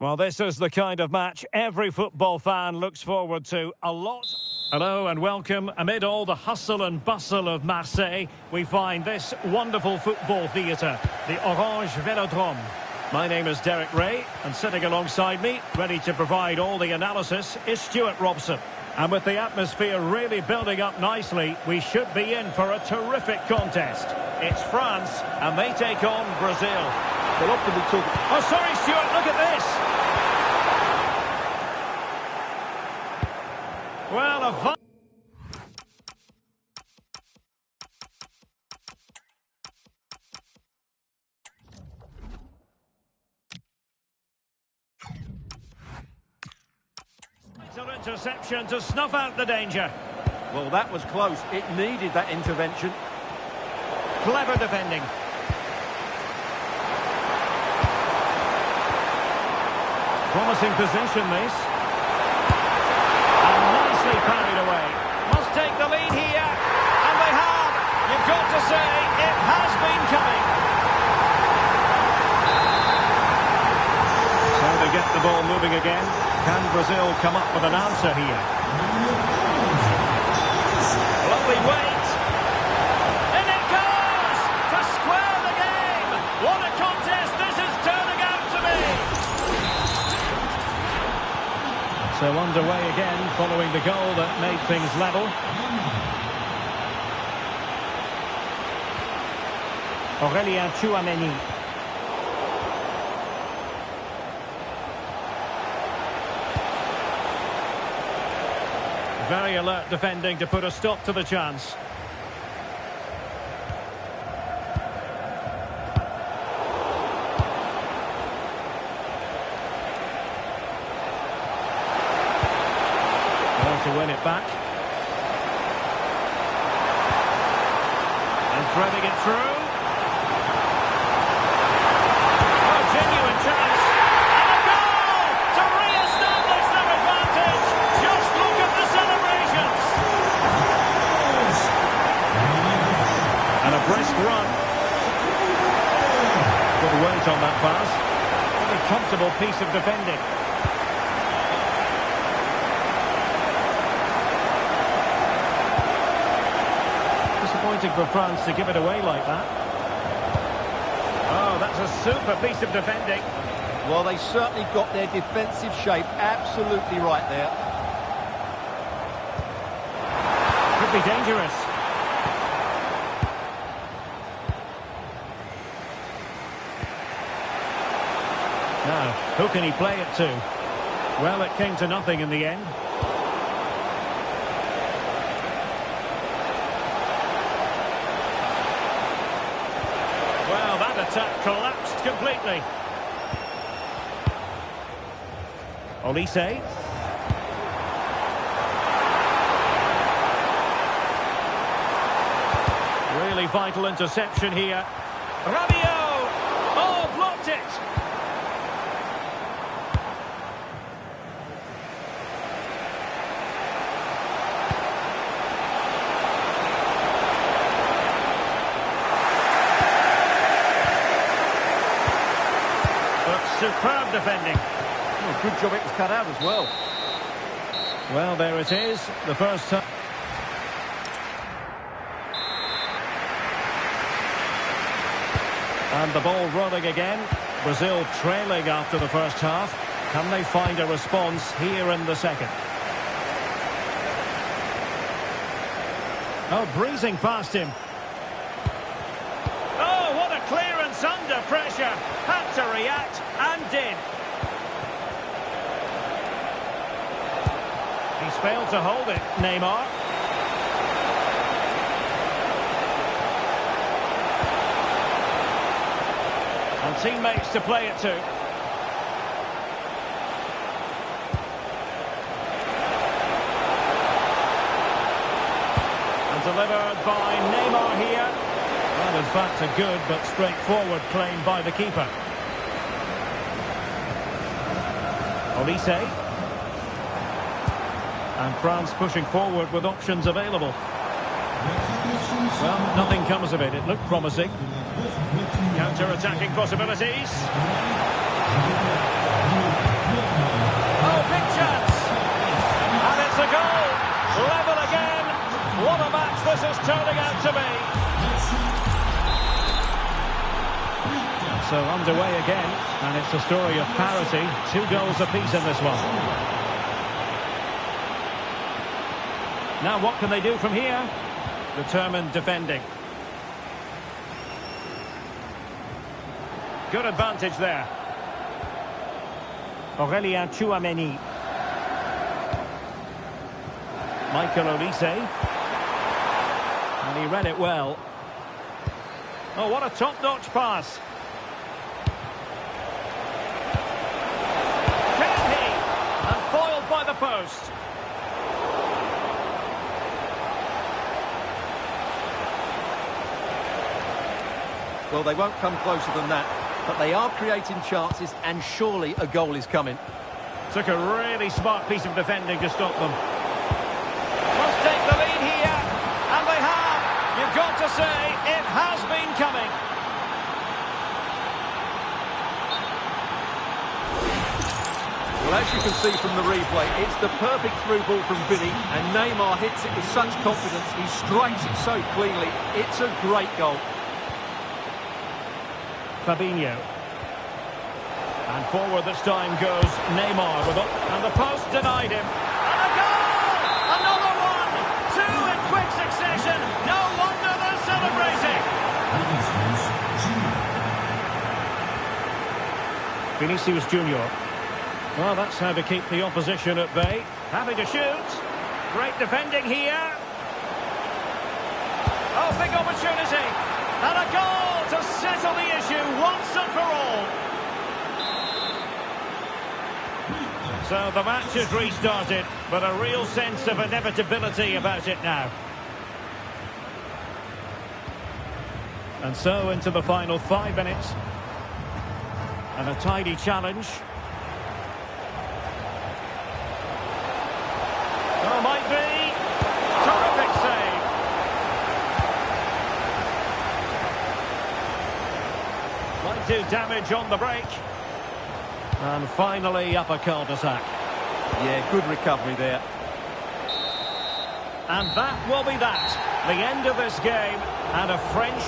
S1: Well, this is the kind of match every football fan looks forward to a lot. Hello and welcome. Amid all the hustle and bustle of Marseille, we find this wonderful football theatre, the Orange Velodrome. My name is Derek Ray, and sitting alongside me, ready to provide all the analysis, is Stuart Robson. And with the atmosphere really building up nicely, we should be in for a terrific contest. It's France, and they take on Brazil.
S2: They'll often be talking...
S1: Oh, sorry, Stuart, look at this! Well, vital interception to snuff out the danger.
S2: Well, that was close. It needed that intervention.
S1: Clever defending. Promising possession, this. And nicely carried away. Must take the lead here. And they have. You've got to say, it has been coming. So they get the ball moving again. Can Brazil come up with an answer here? Lovely wait. In it goes! To square the game! What a contest this is turning out to be! So underway again, following the goal that made things level. Aurélien Tchouameni. Very alert defending to put a stop to the chance. To win it back. And threading it through. Oh, genuine chance. And a goal to re-establish their advantage. Just look at the celebrations. And a brisk run. Good weight on that pass. Very comfortable piece of defending. Disappointing for France to give it away like that. Oh, that's a super piece of defending.
S2: Well, they certainly got their defensive shape absolutely right there.
S1: Could be dangerous. Now, who can he play it to? Well, it came to nothing in the end. Well, that attack collapsed completely. Olise. Really vital interception here. Rabiot! Oh, blocked it! Superb defending.
S2: Oh, good job it was cut out as well.
S1: Well, there it is. The first time. And the ball rolling again. Brazil trailing after the first half. Can they find a response here in the second? Oh, breezing past him. Oh, what a clearance under pressure. Had to react and did. He's failed to hold it, Neymar. And teammates to play it to. And delivered by Neymar here. Well, in fact, a good but straightforward claim by the keeper. Olise. And France pushing forward with options available. Well, nothing comes of it. It looked promising. Counter-attacking possibilities. this is turning out to be. So underway again, and it's a story of parity. 2 goals apiece in this one. Now what can they do from here? Determined defending. Good advantage there. Aurélien Tchouameni. Michael Olise. And he read it well. Oh, what a top-notch pass. Can he? And foiled by the post.
S2: Well, they won't come closer than that, but they are creating chances, and surely a goal is coming.
S1: Took a really smart piece of defending to stop them. Must take the lead here, and they have. You've got to say, it has been coming.
S2: Well, as you can see from the replay, it's the perfect through ball from Vinny, and Neymar hits it with such confidence. He strikes it so cleanly. It's a great goal.
S1: Fabinho. And forward this time goes Neymar with it, and the post denied him. And a goal! Another one! 2 in quick succession. No wonder they're celebrating. Vinicius Junior. Well, that's how to keep the opposition at bay. Happy to shoot. Great defending here. Oh, big opportunity. And a goal to settle the issue once and for all. So the match has restarted, but a real sense of inevitability about it now. And so into the final 5 minutes. And a tidy challenge. Oh, might be. Terrific save. Might do damage on the break. And finally up a cul-de-sac.
S2: Yeah, good recovery there.
S1: And that will be that. The end of this game. And a French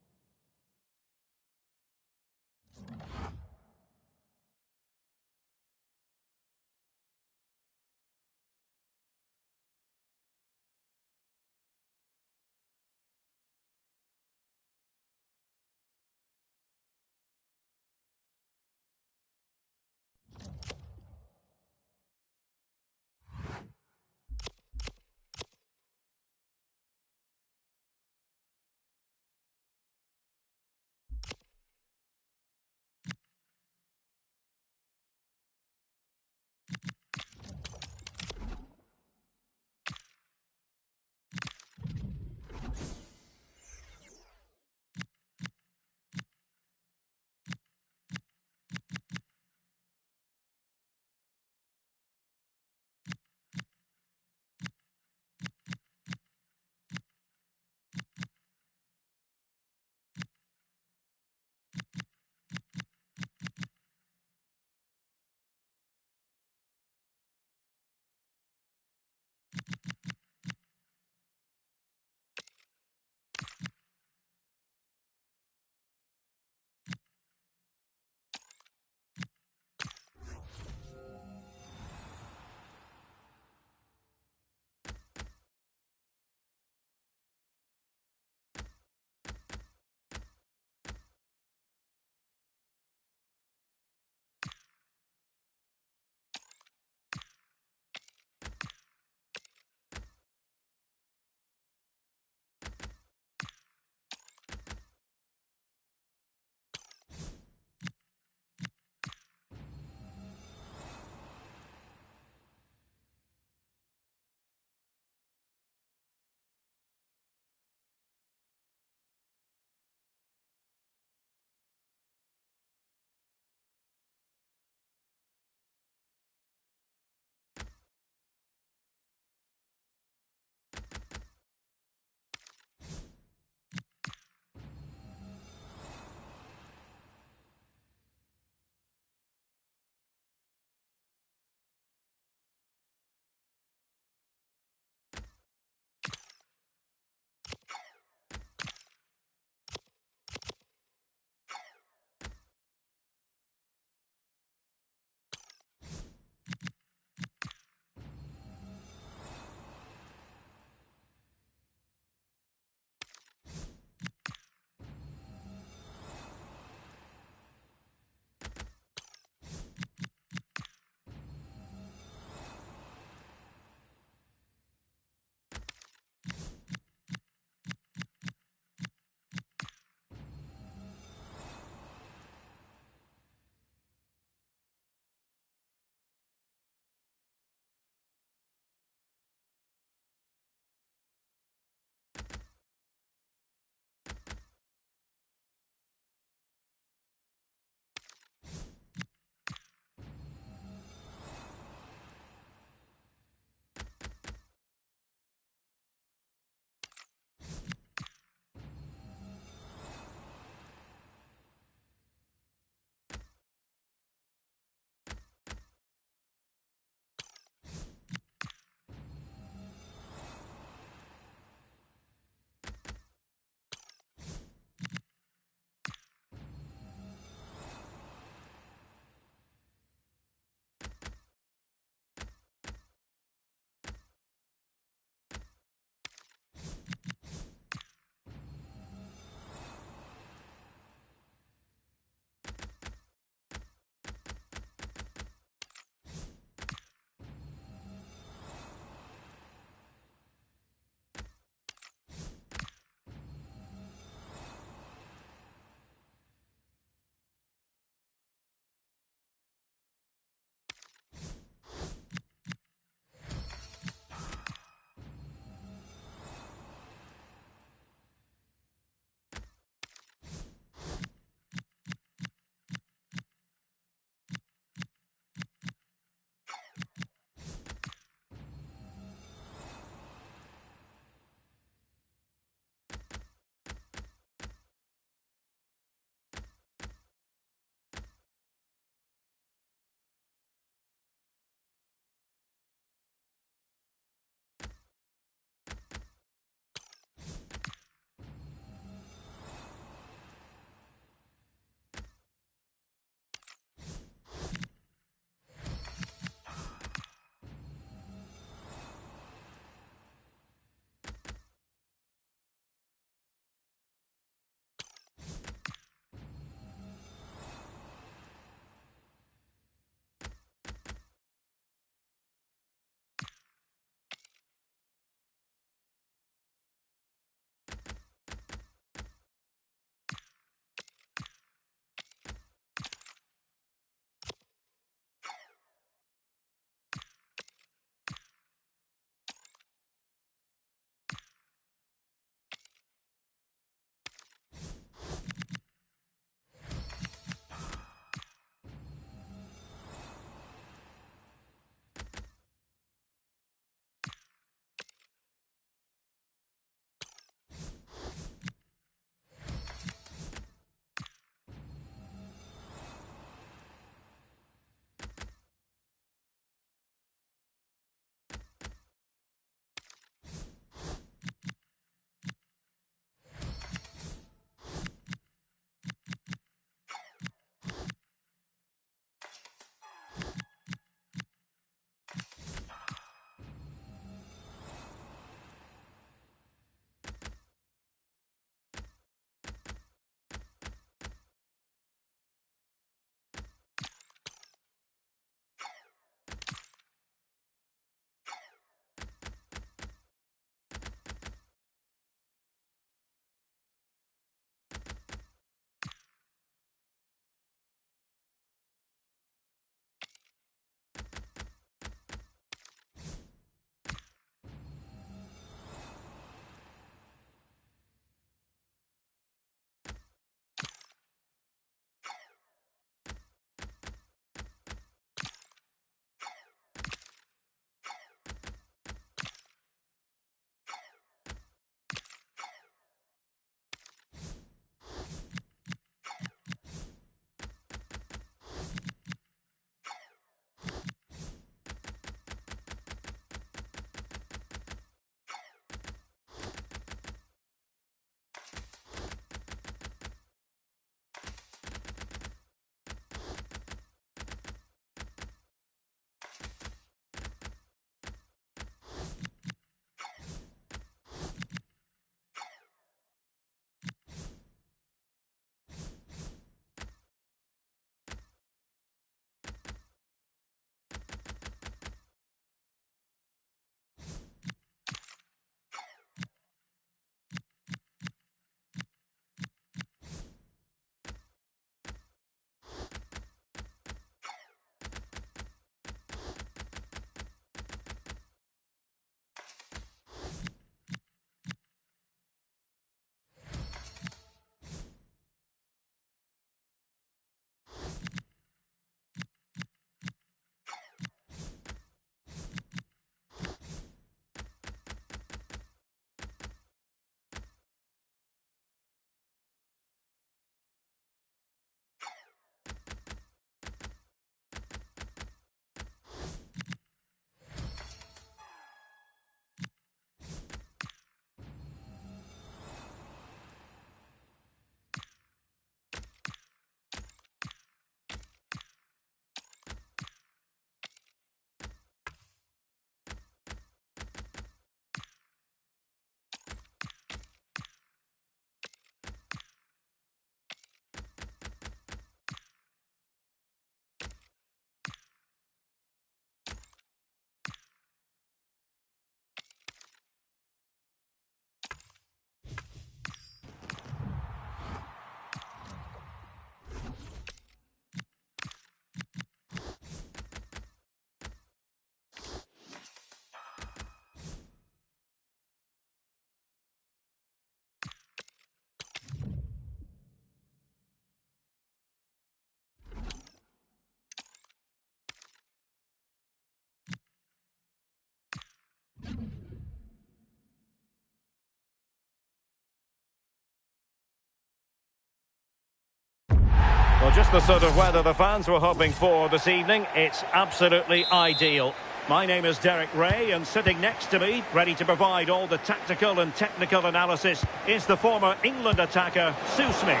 S1: Well, just the sort of weather the fans were hoping for this evening. It's absolutely ideal. My name is Derek Ray, and sitting next to me, ready to provide all the tactical and technical analysis, is the former England attacker, Sue Smith.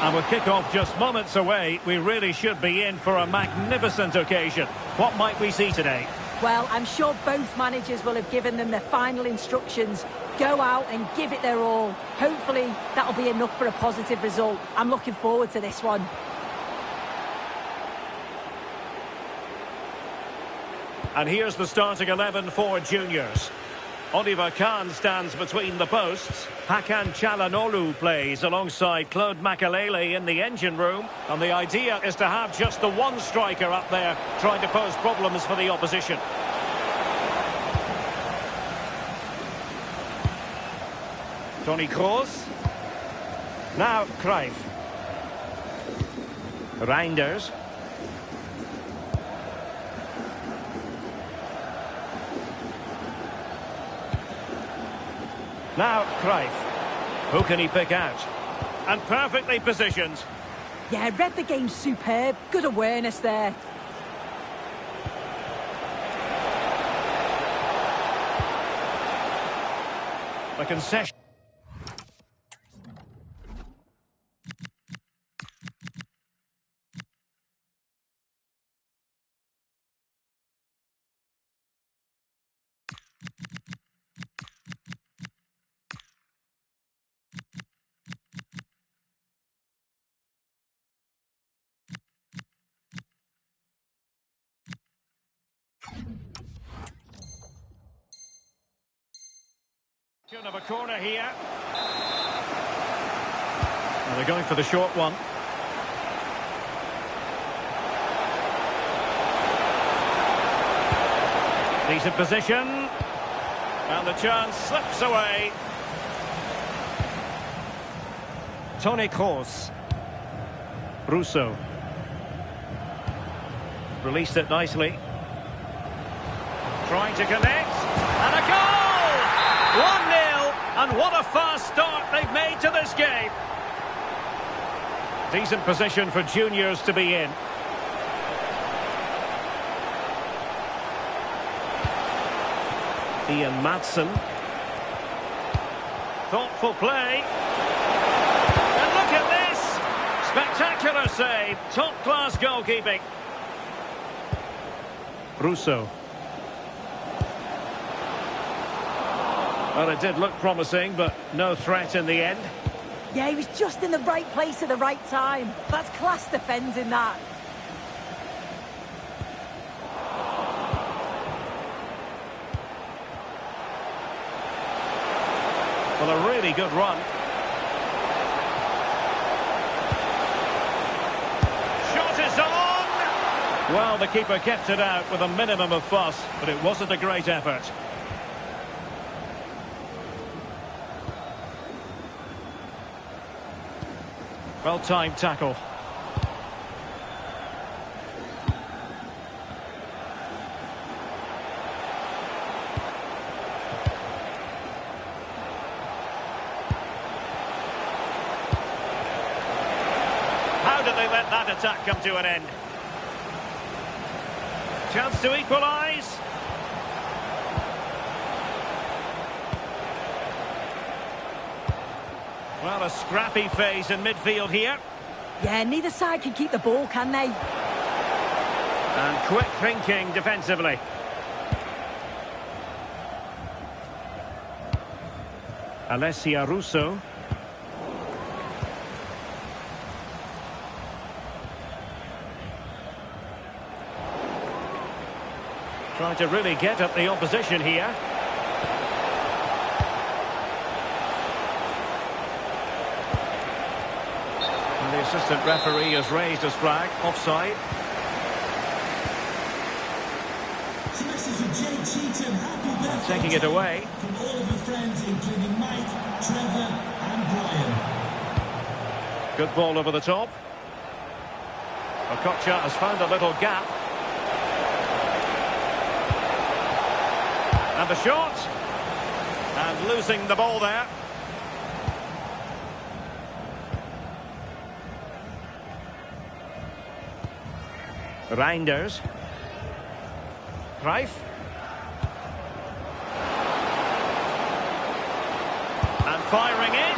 S1: And with kick-off just moments away, we really should be in for a magnificent occasion. What might we see today?
S3: Well, I'm sure both managers will have given them their final instructions. Go out and give it their all. Hopefully, that'll be enough for a positive result. I'm looking forward to this one.
S1: And here's the starting 11 for juniors. Oliver Kahn stands between the posts. Hakan Çalhanoğlu plays alongside Claude Makelele in the engine room. And the idea is to have just the one striker up there trying to pose problems for the opposition. Toni Kroos. Now Cruijff. Reinders. Now Cruijff. Who can he pick out? And perfectly positioned.
S3: Yeah, read the game superb. Good awareness there.
S1: The concession. Of a corner here. And they're going for the short one. Decent position. And the chance slips away. Toni Kroos. Russo. Released it nicely. Trying to connect. And a goal! 1-0. And what a fast start they've made to this game. Decent position for juniors to be in. Ian Madsen. Thoughtful play. And look at this. Spectacular save. Top-class goalkeeping. Russo. Well, it did look promising, but no threat in the end.
S3: Yeah, he was just in the right place at the right time. That's class defending, that.
S1: Well, a really good run. Shot is on! Well, the keeper kept it out with a minimum of fuss, but it wasn't a great effort. Well-timed tackle. How did they let that attack come to an end? Chance to equalise. Well, a scrappy phase in midfield here.
S3: Yeah, neither side can keep the ball, can they?
S1: And quick thinking defensively. Alessia Russo. Trying to really get at the opposition here. And the assistant referee has raised his flag, offside. Taking it away.
S6: From all of your friends, including Mike, Trevor and Brian.
S1: Good ball over the top. Okocha has found a little gap. And the shot. And losing the ball there. Reinders. Cruijff. And firing it.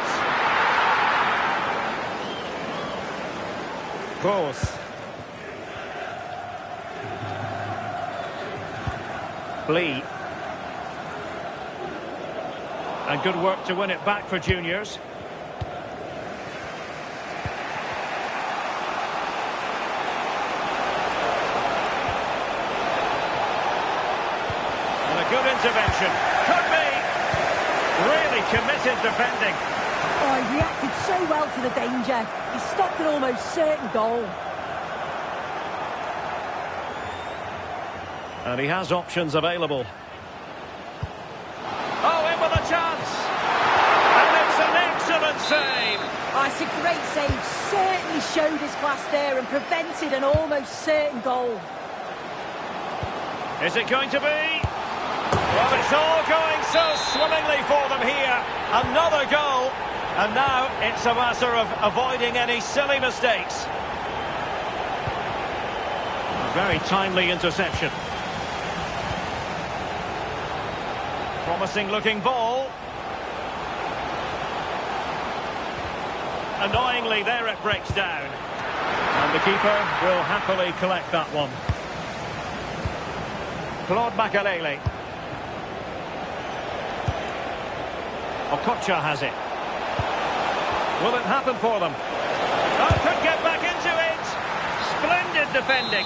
S1: Both. Lee. And good work to win it back for juniors. And a good intervention. Could be. Really committed defending.
S3: Oh, he reacted so well to the danger. He stopped an almost certain goal.
S1: And he has options available. Oh, in with a chance! And it's an excellent save!
S3: Oh, it's a great save. Certainly showed his class there and prevented an almost certain goal.
S1: Is it going to be? Well, it's all going so swimmingly for them here. Another goal. And now it's a matter of avoiding any silly mistakes. A very timely interception. Promising looking ball. Annoyingly, there it breaks down. And the keeper will happily collect that one. Claude Makalele. Okocha has it. Will it happen for them? Oh, could get back into it. Splendid defending.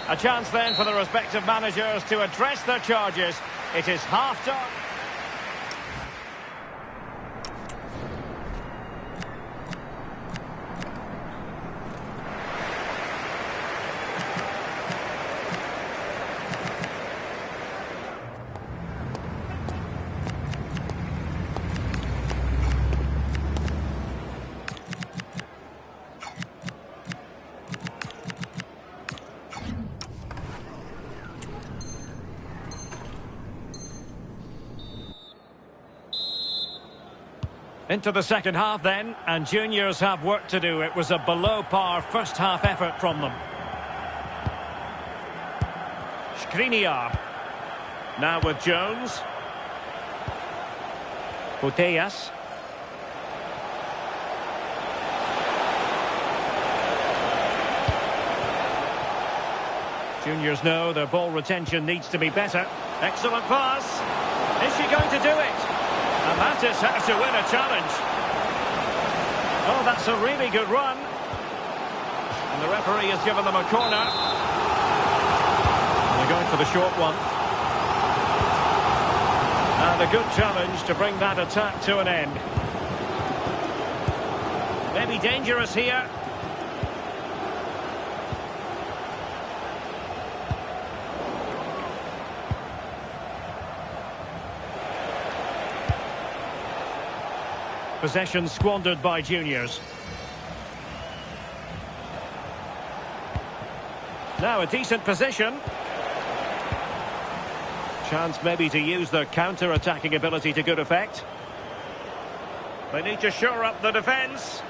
S1: A chance then for the respective managers to address their charges. It is half-time. Into the second half then, and juniors have work to do. It was a below-par first-half effort from them. Skriniar. Now with Jones. Putellas. Juniors know their ball retention needs to be better. Excellent pass. Is she going to do it? And that is how to win a challenge. Oh, that's a really good run. And the referee has given them a corner. They're going for the short one. And a good challenge to bring that attack to an end. Maybe dangerous here. Possession squandered by juniors. Now a decent position. Chance maybe to use their counter-attacking ability to good effect. They need to shore up the defence.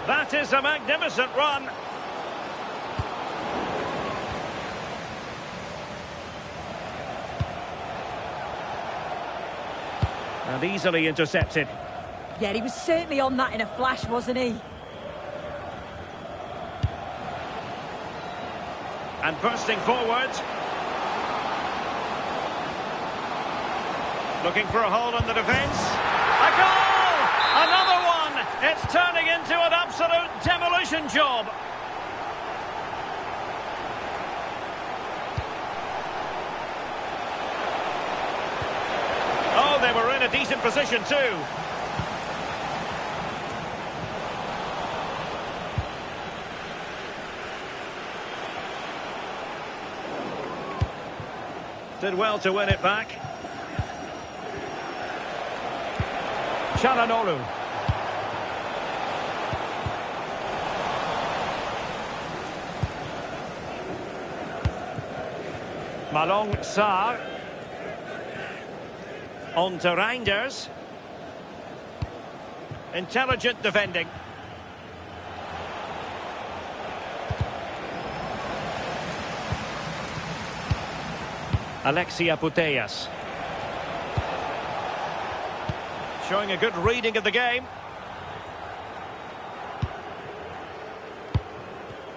S1: That is a magnificent run. And easily intercepted.
S3: Yeah, he was certainly on that in a flash, wasn't he?
S1: And bursting forward. Looking for a hole in the defence. A goal! Another one! It's turning into an absolute demolition job. Oh, they were in a decent position too. Did well to win it back. Çalhanoğlu. Malong Sarr. On to Reinders. Intelligent defending. Alexia Putellas. Showing a good reading of the game.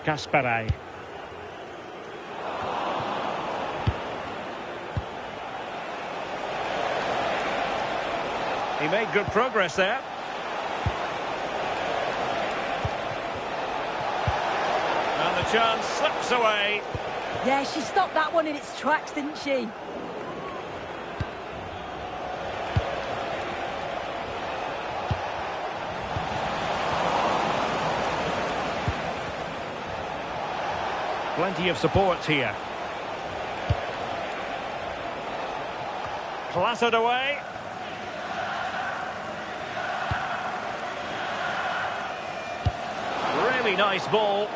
S1: Kasparai. He made good progress there. And the chance slips away.
S3: Yeah, she stopped that one in its tracks, didn't she?
S1: Plenty of support here. Clattered away. Really nice ball.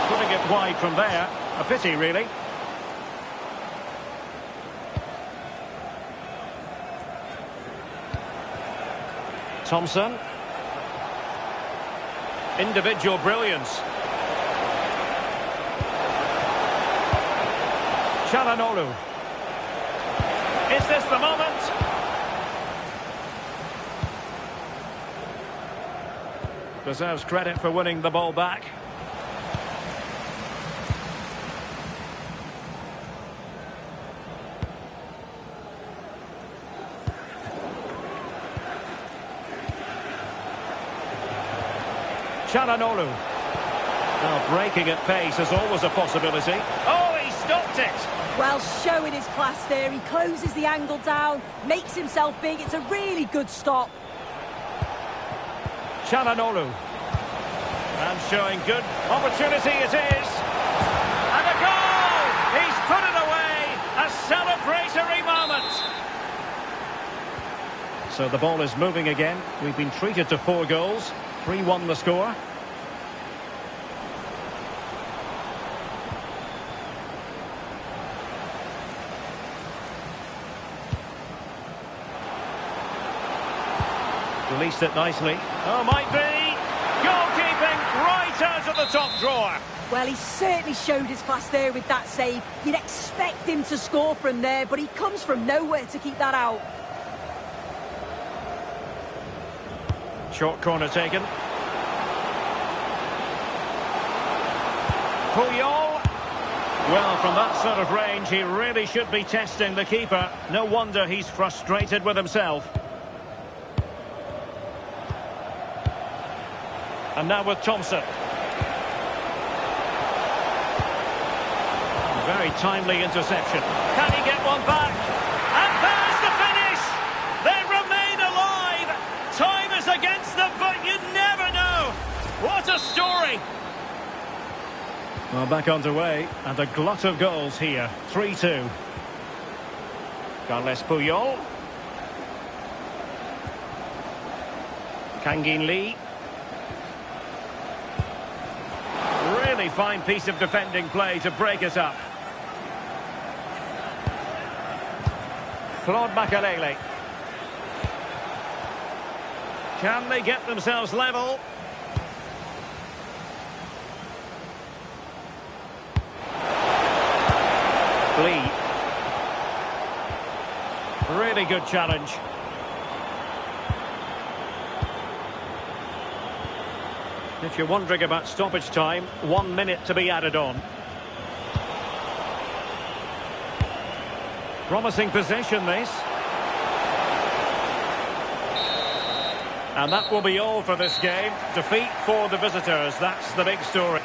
S1: Putting it wide from there. A pity, really. Thompson. Individual brilliance. Çalhanoğlu. Is this the moment? Deserves credit for winning the ball back. Çalhanoğlu. Now breaking at pace is always a possibility. Oh, he stopped it!
S3: Well, showing his class there. He closes the angle down, makes himself big. It's a really good stop.
S1: Çalhanoğlu. And showing good opportunity it is. And a goal! He's put it away! A celebratory moment! So the ball is moving again. We've been treated to 4 goals. 3-1 the score. Released it nicely. Oh, might be. Goalkeeping right out of the top drawer.
S3: Well, he certainly showed his class there with that save. You'd expect him to score from there, but he comes from nowhere to keep that out.
S1: Short corner taken. Puyol. Well, from that sort of range, he really should be testing the keeper. No wonder he's frustrated with himself. And now with Thompson. Very timely interception. Can he get one back? And there's the finish! They remain alive! Time is against them, but you never know! What a story! Well, back underway, and a glut of goals here. 3-2. Carles Puyol. Kangin Lee. Really fine piece of defending play to break it up. Claude Makalele. Can they get themselves level? Lee. Really good challenge. If you're wondering about stoppage time, 1 minute to be added on. Promising possession, this. And that will be all for this game. Defeat for the visitors, that's the big story.